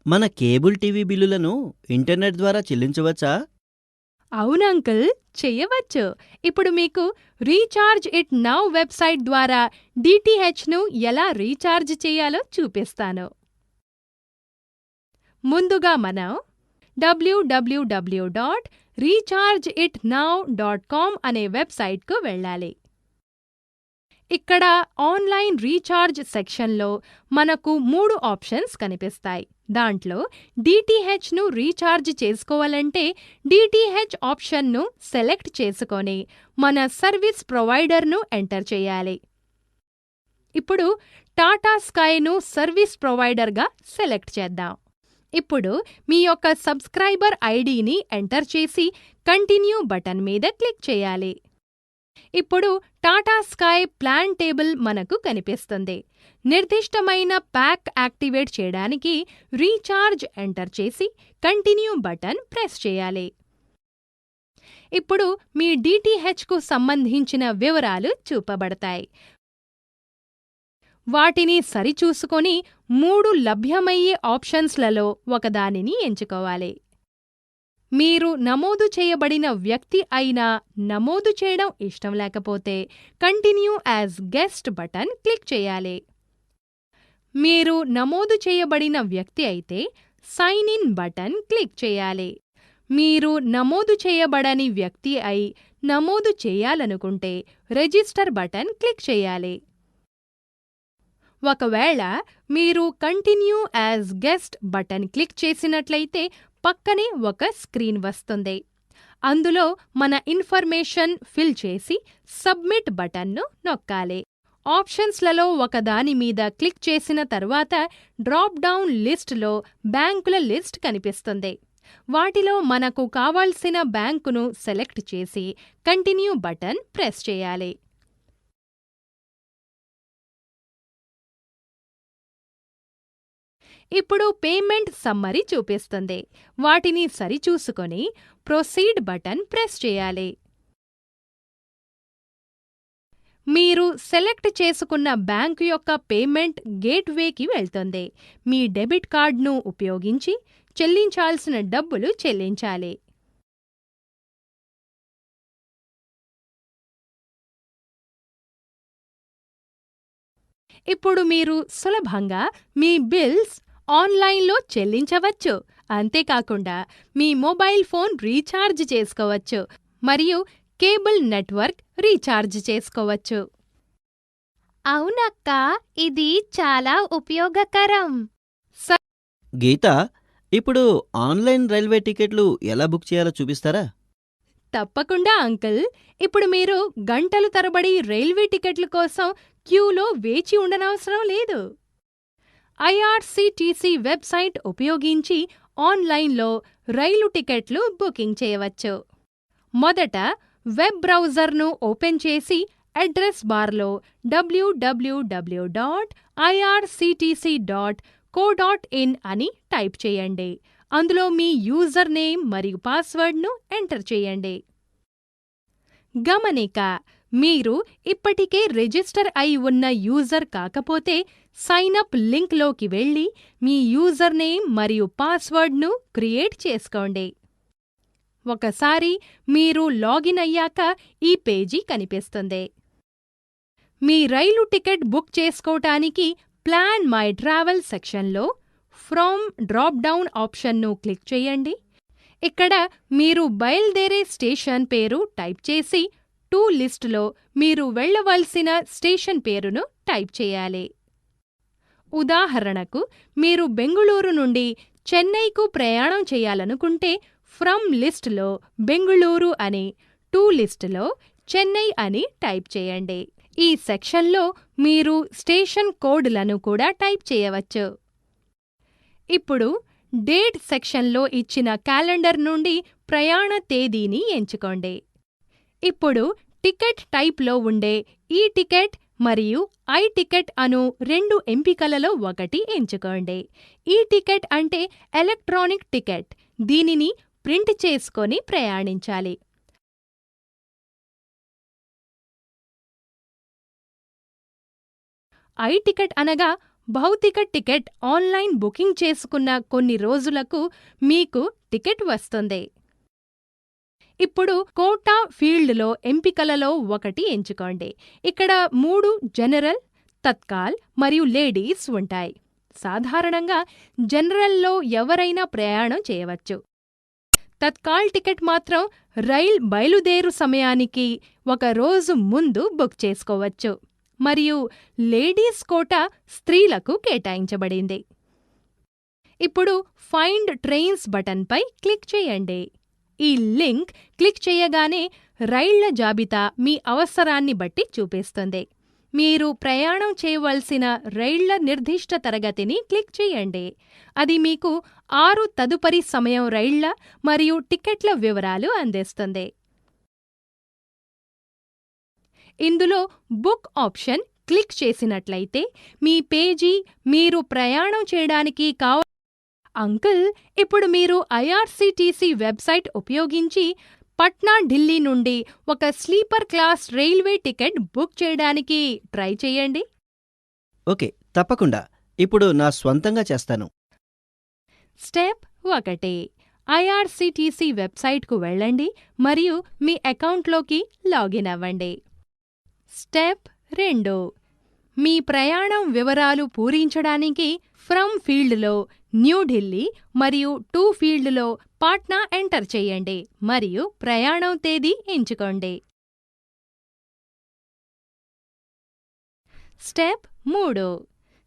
[SPEAKER 1] మన కేబుల్ టీవీ బిల్లులను ఇంటర్నెట్ ద్వారా చెల్లించవచ్చా?
[SPEAKER 2] అవును అంకుల్, చెయ్యవచ్చు. ఇప్పుడు మీకు రీఛార్జ్ ఇట్ నౌ వెబ్సైట్ ద్వారా డిటిహెచ్ను ఎలా రీఛార్జ్ చేయాలో చూపిస్తాను. ముందుగా మనం www.rechargeitnow.com అనే వెబ్సైట్కు వెళ్ళాలి. ఇక్కడ ఆన్లైన్ రీఛార్జ్ సెక్షన్లో మనకు 3 ఆప్షన్స్ కనిపిస్తాయి. దాంట్లో డిటిహెచ్ను రీఛార్జ్ చేసుకోవాలంటే డిటిహెచ్ ఆప్షన్ను సెలెక్ట్ చేసుకొని మన సర్వీస్ ప్రొవైడర్ను ఎంటర్ చేయాలి. ఇప్పుడు టాటా స్కైను సర్వీస్ ప్రొవైడర్గా సెలెక్ట్ చేద్దాం. ఇప్పుడు మీ యొక్క సబ్స్క్రైబర్ ఐడిని ఎంటర్ చేసి కంటిన్యూ బటన్ మీద క్లిక్ చేయాలి. ఇప్పుడు టాటా స్కై ప్లాన్ టేబుల్ మనకు కనిపిస్తుంది. నిర్దిష్టమైన ప్యాక్ యాక్టివేట్ చేయడానికి రీఛార్జ్ ఎంటర్ చేసి కంటిన్యూ బటన్ ప్రెస్ చేయాలి. ఇప్పుడు మీ డిటిహెచ్కు సంబంధించిన వివరాలు చూపబడతాయి. వాటిని సరిచూసుకొని 3 లభ్యమయ్యే ఆప్షన్స్లలో ఒకదానిని ఎంచుకోవాలి. మీరు నమోదు చేయబడిన వ్యక్తి అయినా నమోదు చేయడం ఇష్టం లేకపోతే continue as guest button click చేయాలి. మీరు నమోదు చేయబడిన వ్యక్తి అయితే సైన్ ఇన్ బటన్ క్లిక్ చేయాలి. మీరు నమోదు చేయబడని వ్యక్తి అయి నమోదు చేయాలనుకుంటే రిజిస్టర్ బటన్ క్లిక్ చేయాలి. ఒకవేళ మీరు continue as guest button click చేసినట్లయితే పక్కనే ఒక స్క్రీన్ వస్తుంది. అందులో మన ఇన్ఫర్మేషన్ ఫిల్ చేసి సబ్మిట్ బటన్ను నొక్కాలి. ఆప్షన్స్లలో ఒకదాని మీద క్లిక్ చేసిన తర్వాత డ్రాప్ డౌన్ లిస్టులో బ్యాంకుల లిస్ట్ కనిపిస్తుంది. వాటిలో మనకు కావాల్సిన బ్యాంకును సెలెక్ట్ చేసి కంటిన్యూ బటన్ ప్రెస్ చేయాలి. ఇప్పుడు పేమెంట్ సమ్మరీ చూపిస్తుంది. వాటిని సరిచూసుకొని ప్రొసీడ్ బటన్ ప్రెస్ చేయాలి. మీరు సెలెక్ట్ చేసుకున్న బ్యాంకు యొక్క పేమెంట్ గేట్వేకి వెళ్తుంది. మీ డెబిట్ కార్డును ఉపయోగించి చెల్లించాల్సిన డబ్బులు చెల్లించాలి. ఇప్పుడు మీరు సులభంగా మీ బిల్స్ ఆన్లైన్లో చెల్లించవచ్చు. అంతేకాకుండా మీ మొబైల్ ఫోన్ రీఛార్జ్ చేసుకోవచ్చు మరియు కేబుల్ నెట్వర్క్ రీఛార్జ్ చేసుకోవచ్చు.
[SPEAKER 3] అవునక్కా, ఇది చాలా ఉపయోగకరం.
[SPEAKER 1] గీత, ఇప్పుడు ఆన్లైన్ రైల్వే టికెట్లు ఎలా బుక్ చేయాలో చూపిస్తారా?
[SPEAKER 2] తప్పకుండా అంకుల్. ఇప్పుడు మీరు గంటలు తరబడి రైల్వే టికెట్ల కోసం క్యూలో వేచి ఉండనవసరం లేదు. ఐఆర్సీటీసీ వెబ్సైట్ ఉపయోగించి ఆన్లైన్లో రైలు టికెట్లు బుకింగ్ చేయవచ్చు. మొదట వెబ్ బ్రౌజర్ను ఓపెన్ చేసి అడ్రస్ బార్లో www.irctc.co.in అని టైప్ చేయండి. అందులో మీ యూజర్ నేమ్ మరియు పాస్వర్డ్ను ఎంటర్ చేయండి. గమనిక: మీరు ఇప్పటికే రిజిస్టర్ అయి ఉన్న యూజర్ కాకపోతే సైన్ అప్ లింక్లోకి వెళ్ళి మీ యూజర్ నేమ్ మరియు పాస్వర్డ్ను క్రియేట్ చేసుకోండి. ఒకసారి మీరు లాగిన్ అయ్యాక ఈ పేజీ కనిపిస్తుంది. మీ రైలు టికెట్ బుక్ చేసుకోవటానికి ప్లాన్ మై ట్రావెల్ సెక్షన్లో ఫ్రమ్ డ్రాప్ డౌన్ ఆప్షన్ను క్లిక్ చేయండి. ఇక్కడ మీరు బయలుదేరే స్టేషన్ పేరు టైప్ చేసి టు లిస్టులో మీరు వెళ్ళవలసిన స్టేషన్ పేరును టైప్ చేయాలి. ఉదాహరణకు, మీరు బెంగుళూరు నుండి చెన్నైకు ప్రయాణం చేయాలనుకుంటే ఫ్రమ్ లిస్టులో బెంగుళూరు అని, టు లిస్టులో చెన్నై అని టైప్ చేయండి. ఈ సెక్షన్లో మీరు స్టేషన్ కోడ్లను కూడా టైప్ చేయవచ్చు. ఇప్పుడు డేట్ సెక్షన్లో ఇచ్చిన క్యాలెండర్ నుండి ప్రయాణ తేదీని ఎంచుకోండి. ఇప్పుడు టికెట్ టైప్లో ఉండే ఈ టికెట్ మరియు ఐ టికెట్ అను 2 ఎంపికలలో ఒకటి ఎంచుకోండి. ఈ టికెట్ అంటే ఎలక్ట్రానిక్ టికెట్. దీనిని ప్రింట్ చేసుకొని ప్రయాణించాలి. ఐ టికెట్ అనగా భౌతిక టికెట్. ఆన్లైన్ బుకింగ్ చేసుకున్న కొన్ని రోజులకు మీకు టికెట్ వస్తుంది. ఇప్పుడు కోటా ఫీల్డ్లో ఎంపికలలో ఒకటి ఎంచుకోండి. ఇక్కడ 3 జనరల్, తత్కాల్ మరియు లేడీస్ ఉంటాయి. సాధారణంగా జనరల్లో ఎవరైనా ప్రయాణం చేయవచ్చు. తత్కాల్ టికెట్ మాత్రం రైల్ బయలుదేరు సమయానికి 1 రోజు ముందు బుక్ చేసుకోవచ్చు. మరియు లేడీస్ కోటా స్త్రీలకు కేటాయించబడింది. ఇప్పుడు ఫైండ్ ట్రైన్స్ బటన్పై క్లిక్ చేయండి. ఈ లింక్ క్లిక్ చేయగానే రైళ్ల జాబితా మీ అవసరాన్ని బట్టి చూపిస్తుంది. మీరు ప్రయాణం చేయవలసిన రైళ్ల నిర్దిష్ట తరగతిని క్లిక్ చేయండి. అది మీకు 6 తదుపరి సమయం రైళ్ల మరియు టికెట్ల వివరాలు అందిస్తుంది. ఇందులో బుక్ ఆప్షన్ క్లిక్ చేసినట్లయితే మీ పేజీ మీరు ప్రయాణం చేయడానికి అంకుల్, ఇప్పుడు మీరు ఐఆర్సీటీసీ వెబ్సైట్ ఉపయోగించి పట్నా, ఢిల్లీ నుండి ఒక sleeper class railway ticket book చేయడానికి ట్రై చేయండి.
[SPEAKER 1] ఓకే, తప్పకుండా. ఇప్పుడు నా స్వంతంగా చేస్తాను.
[SPEAKER 2] స్టెప్ 1, ఐఆర్సీటీసీ వెబ్సైట్కు వెళ్ళండి మరియు మీ అకౌంట్లోకి లాగిన్ అవ్వండి. స్టెప్ 2, మీ ప్రయాణం వివరాలు పూరించడానికి ఫ్రమ్ ఫీల్డ్లో న్యూఢిల్లీ మరియు టు ఫీల్డ్లో పాట్నా ఎంటర్ చేయండి మరియు ప్రయాణం తేదీ ఎంచుకోండి. స్టెప్ 3,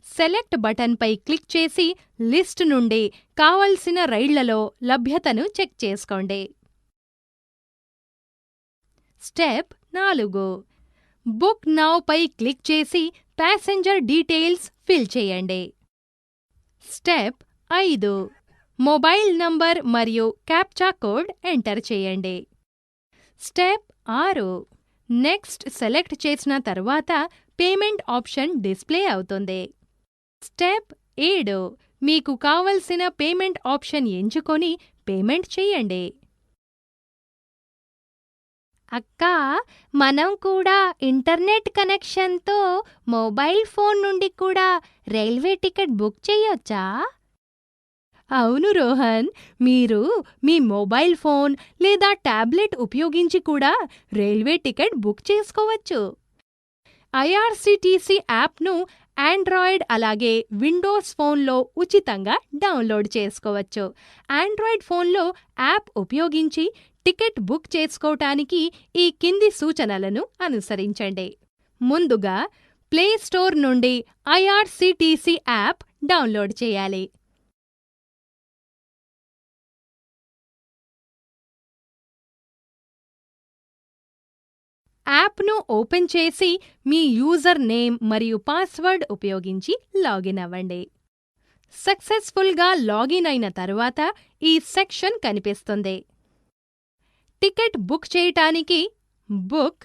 [SPEAKER 2] సెలెక్ట్ బటన్పై క్లిక్ చేసి లిస్ట్ నుండి కావలసిన రైళ్లలో లభ్యతను చెక్ చేసుకోండి. స్టెప్ 4, బుక్ నౌ పై క్లిక్ చేసి ప్యాసింజర్ డీటెయిల్స్ ఫిల్ చేయండి. స్టెప్ 5, మొబైల్ నంబర్ మరియు క్యాప్చా కోడ్ ఎంటర్ చేయండి. స్టెప్ 6, నెక్స్ట్ సెలెక్ట్ చేసిన తర్వాత పేమెంట్ ఆప్షన్ డిస్ప్లే అవుతుంది. స్టెప్ 7, మీకు కావలసిన పేమెంట్ ఆప్షన్ ఎంచుకొని పేమెంట్ చేయండి.
[SPEAKER 3] అక్కా, మనం కూడా ఇంటర్నెట్ కనెక్షన్తో మొబైల్ ఫోన్ నుండి కూడా రైల్వే టికెట్ బుక్ చేయొచ్చా?
[SPEAKER 2] అవును రోహన్, మీరు మీ మొబైల్ ఫోన్ లేదా టాబ్లెట్ ఉపయోగించి కూడా రైల్వే టికెట్ బుక్ చేసుకోవచ్చు. ఐఆర్సీటీసీ యాప్ను ఆండ్రాయిడ్ అలాగే విండోస్ ఫోన్లో ఉచితంగా డౌన్లోడ్ చేసుకోవచ్చు. ఆండ్రాయిడ్ ఫోన్లో యాప్ ఉపయోగించి టికెట్ బుక్ చేసుకోవటానికి ఈ కింది సూచనలను అనుసరించండి. ముందుగా ప్లే స్టోర్ నుండి ఐఆర్సీటీసీ యాప్ డౌన్లోడ్ చేయాలి. యాప్ను ఓపెన్ చేసి మీ యూజర్ నేమ్ మరియు పాస్వర్డ్ ఉపయోగించి లాగిన్ అవ్వండి. సక్సెస్ఫుల్గా లాగిన్ అయిన తరువాత ఈ సెక్షన్ కనిపిస్తుంది. టికెట్ బుక్ చేయటానికి బుక్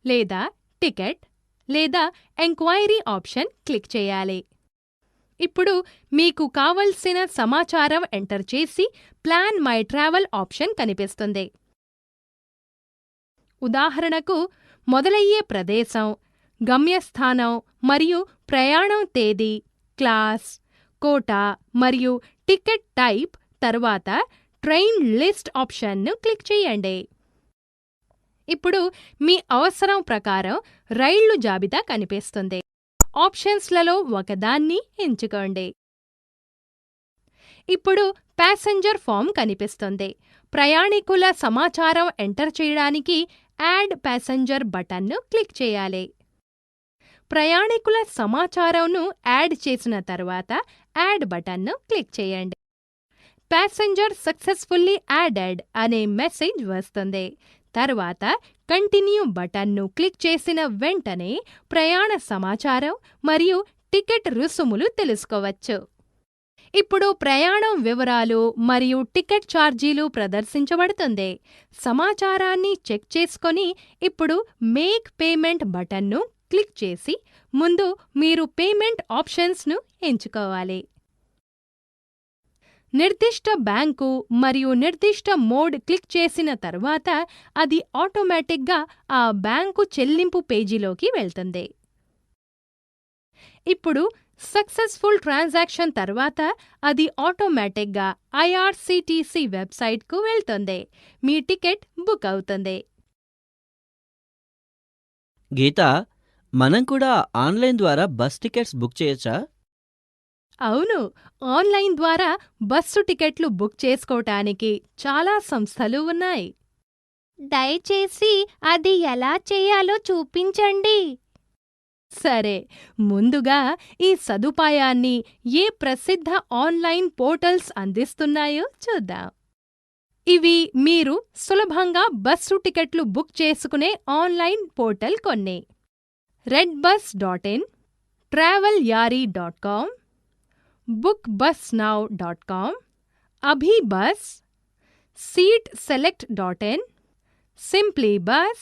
[SPEAKER 2] లేదా టికెట్ లేదా ఎంక్వైరీ ఆప్షన్ క్లిక్ చేయాలి. ఇప్పుడు మీకు కావలసిన సమాచారం ఎంటర్ చేసి ప్లాన్ మై ట్రావెల్ ఆప్షన్ కనిపిస్తుంది. ఉదాహరణకు, మొదలయ్యే ప్రదేశం, గమ్యస్థానం మరియు ప్రయాణం తేదీ, క్లాస్, కోటా మరియు టికెట్ టైప్ తర్వాత ట్రైన్ లిస్ట్ ఆప్షన్ను క్లిక్ చేయండి. ఇప్పుడు మీ అవసరం ప్రకారం రైళ్లు జాబితా కనిపిస్తుంది. ఆప్షన్స్లలో ఒకదాన్ని ఎంచుకోండి. ఇప్పుడు ప్యాసింజర్ ఫామ్ కనిపిస్తుంది. ప్రయాణికుల సమాచారం ఎంటర్ చేయడానికి యాడ్ ప్యాసింజర్ బటన్ను క్లిక్ చేయాలి. ప్రయాణికుల సమాచారంను యాడ్ చేసిన తర్వాత యాడ్ బటన్ను క్లిక్ చేయండి. ప్యాసింజర్ సక్సెస్ఫుల్లీ యాడెడ్ అనే మెసేజ్ వస్తుంది. తర్వాత కంటిన్యూ బటన్ను క్లిక్ చేసిన వెంటనే ప్రయాణ సమాచారం మరియు టికెట్ రుసుములు తెలుసుకోవచ్చు. ఇప్పుడు ప్రయాణం వివరాలు మరియు టికెట్ ఛార్జీలు ప్రదర్శించబడుతుంది. సమాచారాన్ని చెక్ చేసుకొని ఇప్పుడు మేక్ పేమెంట్ బటన్ను క్లిక్ చేసి ముందు మీరు పేమెంట్ ఆప్షన్స్ను ఎంచుకోవాలి. నిర్దిష్ట బ్యాంకు మరియు నిర్దిష్ట మోడ్ క్లిక్ చేసిన తర్వాత అది ఆటోమేటిక్గా ఆ బ్యాంకు చెల్లింపు పేజీలోకి వెళ్తుంది. ఇప్పుడు సక్సెస్ఫుల్ ట్రాన్సాక్షన్ తర్వాత అది ఆటోమేటిక్గా ఐఆర్సీటీసీ వెబ్సైట్కు వెళ్తుంది. మీ టికెట్ బుక్ అవుతుంది.
[SPEAKER 1] గీత, మనం కూడా ఆన్లైన్ ద్వారా బస్ టికెట్స్ బుక్ చేయొచ్చా?
[SPEAKER 2] అవును, ఆన్లైన్ ద్వారా బస్సు టికెట్లు బుక్ చేసుకోవటానికి చాలా సంస్థలు ఉన్నాయి.
[SPEAKER 3] దయచేసి అది ఎలా చేయాలో చూపించండి.
[SPEAKER 2] సరే, ముందుగా ఈ సదుపాయాన్ని ఏ ప్రసిద్ధ ఆన్లైన్ పోర్టల్స్ అందిస్తున్నాయో చూద్దాం. ఇవి మీరు సులభంగా బస్సు టికెట్లు బుక్ చేసుకునే ఆన్లైన్ పోర్టల్ కొన్ని: redbus.in, travelyaari.com, bookbusnow.com, abhibus, seatselect.in, simplybus,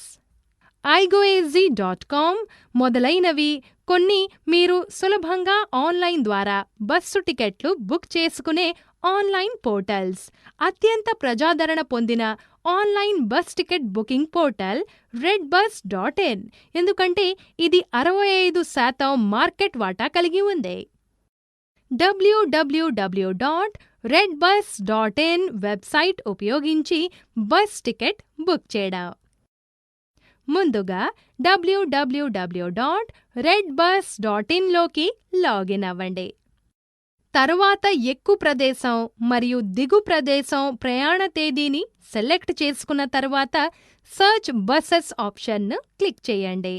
[SPEAKER 2] igoaz.com మొదలైనవి కొన్ని మీరు సులభంగా ఆన్లైన్ ద్వారా బస్సు టికెట్లు బుక్ చేసుకునే ఆన్లైన్ పోర్టల్స్. అత్యంత ప్రజాదరణ పొందిన online bus ticket booking portal redbus.in, ఎందుకంటే ఇది 65% మార్కెట్ వాటా కలిగి ఉంది. www.redbus.in వెబ్సైట్ ఉపయోగించి బస్ టికెట్ బుక్ చేయడం. ముందుగా www.redbus.in లోకి లాగిన్ అవ్వండి. తరువాత ఎక్కు ప్రదేశం మరియు దిగు ప్రదేశం ప్రయాణ తేదీని సెలెక్ట్ చేసుకున్న తర్వాత సర్చ్ బసెస్ ఆప్షన్ను క్లిక్ చేయండి.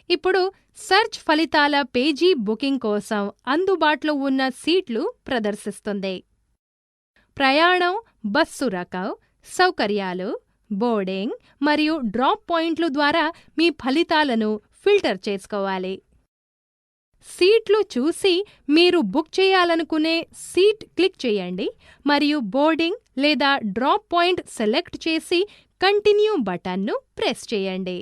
[SPEAKER 2] ఇప్పుడు సెర్చ్ ఫలితాల పేజీ బుకింగ్ కోసం అందుబాటులో ఉన్న సీట్లు ప్రదర్శిస్తుంది. ప్రయాణం, బస్సు రకం, సౌకర్యాలు, బోర్డింగ్ మరియు డ్రాప్ పాయింట్లు ద్వారా మీ ఫలితాలను ఫిల్టర్ చేసుకోవాలి. సీట్లు చూసి మీరు బుక్ చేయాలనుకునే సీట్ క్లిక్ చేయండి మరియు బోర్డింగ్ లేదా డ్రాప్ పాయింట్ సెలెక్ట్ చేసి కంటిన్యూ బటన్ను ప్రెస్ చేయండి.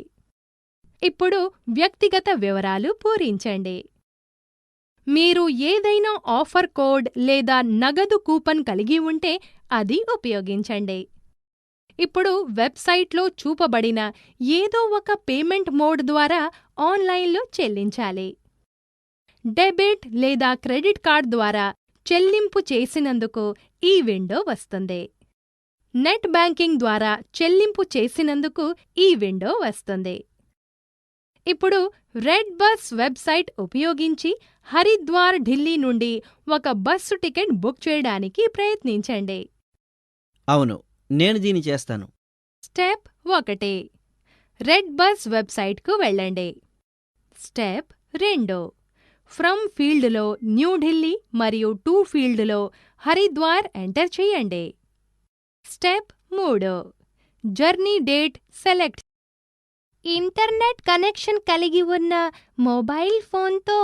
[SPEAKER 2] ఇప్పుడు వ్యక్తిగత వివరాలు పూరించండి. మీరు ఏదైనా ఆఫర్ కోడ్ లేదా నగదు కూపన్ కలిగి ఉంటే అది ఉపయోగించండి. ఇప్పుడు వెబ్సైట్లో చూపబడిన ఏదో ఒక పేమెంట్ మోడ్ ద్వారా ఆన్లైన్లో చెల్లించాలి. డెబిట్ లేదా క్రెడిట్ కార్డ్ ద్వారా చెల్లింపు చేసినందుకు ఈ విండో వస్తుంది. నెట్ బ్యాంకింగ్ ద్వారా చెల్లింపు చేసినందుకు ఈ విండో వస్తుంది. ఇప్పుడు రెడ్ బస్ వెబ్సైట్ ఉపయోగించి హరిద్వార్, ఢిల్లీ నుండి ఒక బస్సు టికెట్ బుక్ చేయడానికి ప్రయత్నించండి.
[SPEAKER 1] అవును, నేను దీన్ని చేస్తాను.
[SPEAKER 2] స్టెప్ 1, రెడ్ బస్ వెబ్సైట్కు వెళ్ళండి. స్టెప్ 2, ఫ్రమ్ ఫీల్డ్లో న్యూఢిల్లీ మరియు టు ఫీల్డ్లో హరిద్వార్ ఎంటర్ చేయండి. Step 3, journey date select.
[SPEAKER 3] Internet connection కలిగి ఉన్న మొబైల్ ఫోన్తో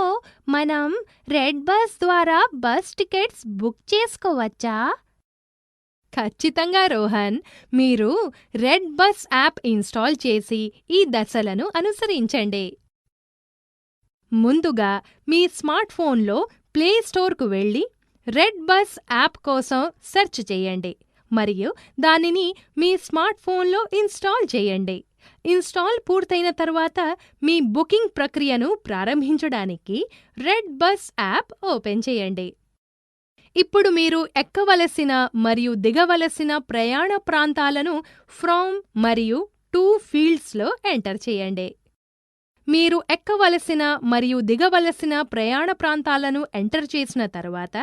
[SPEAKER 3] మనం రెడ్ బస్ ద్వారా బస్ టికెట్స్ బుక్ చేసుకోవచ్చా?
[SPEAKER 2] ఖచ్చితంగా రోహన్, మీరు రెడ్ బస్ యాప్ ఇన్స్టాల్ చేసి ఈ దశలను అనుసరించండి. ముందుగా మీ స్మార్ట్ ఫోన్లో ప్లే స్టోర్కు వెళ్ళి రెడ్ బస్ యాప్ కోసం సెర్చ్ చేయండి మరియు దానిని మీ స్మార్ట్ ఫోన్లో ఇన్స్టాల్ చేయండి. ఇన్స్టాల్ పూర్తయిన తర్వాత మీ బుకింగ్ ప్రక్రియను ప్రారంభించడానికి రెడ్ బస్ యాప్ ఓపెన్ చేయండి. ఇప్పుడు మీరు ఎక్కవలసిన మరియు దిగవలసిన ప్రయాణ ప్రాంతాలను ఫ్రమ్ మరియు టు ఫీల్డ్స్లో ఎంటర్ చేయండి. మీరు ఎక్కవలసిన మరియు దిగవలసిన ప్రయాణ ప్రాంతాలను ఎంటర్ చేసిన తర్వాత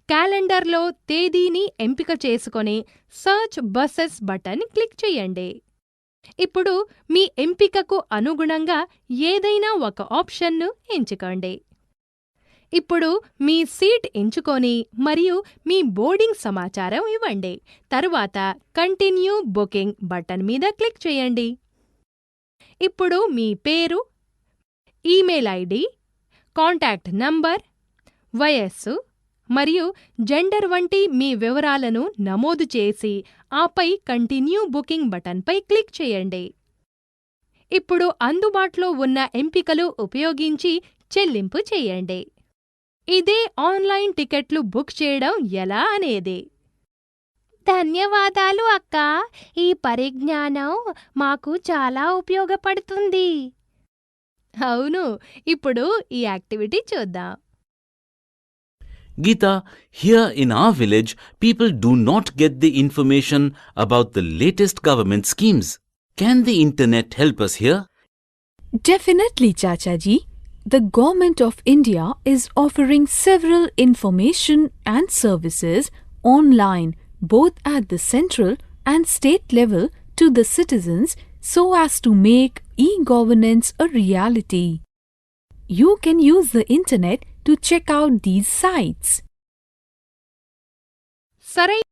[SPEAKER 2] క్యాలెండర్లో తేదీని ఎంపిక చేసుకొని సర్చ్ బసెస్ బటన్ క్లిక్ చేయండి. ఇప్పుడు మీ ఎంపికకు అనుగుణంగా ఏదైనా ఒక ఆప్షన్ను ఎంచుకోండి. ఇప్పుడు మీ సీట్ ఎంచుకొని మరియు మీ బోర్డింగ్ సమాచారం ఇవ్వండి. తరువాత కంటిన్యూ బుకింగ్ బటన్ మీద క్లిక్ చేయండి. ఇప్పుడు మీ పేరు, ఈమెయిల్ ఐడి, కాంటాక్ట్ నంబర్, వయస్సు మరియు జెండర్ వంటి మీ వివరాలను నమోదు చేసి ఆపై కంటిన్యూ బుకింగ్ బటన్పై క్లిక్ చేయండి. ఇప్పుడు అందుబాటులో ఉన్న ఎంపికలు ఉపయోగించి చెల్లింపు చేయండి. ఇదే ఆన్లైన్ టికెట్లు బుక్ చేయడం ఎలా అనేది.
[SPEAKER 3] ధన్యవాదాలు అక్క. ఈ పరిజ్ఞానం మాకు చాలా ఉపయోగపడుతుంది.
[SPEAKER 2] అవును, ఇప్పుడు ఈ యాక్టివిటీ చూద్దాం.
[SPEAKER 4] Geeta, here in our village, people do not get the information about the latest government schemes. Can the internet help us here?
[SPEAKER 5] Definitely, Chachaji. The Government of India is offering several information and services online, both at the central and state level, to the citizens so as to make e-governance a reality. You can use the internet to check out these sites.
[SPEAKER 2] సరైన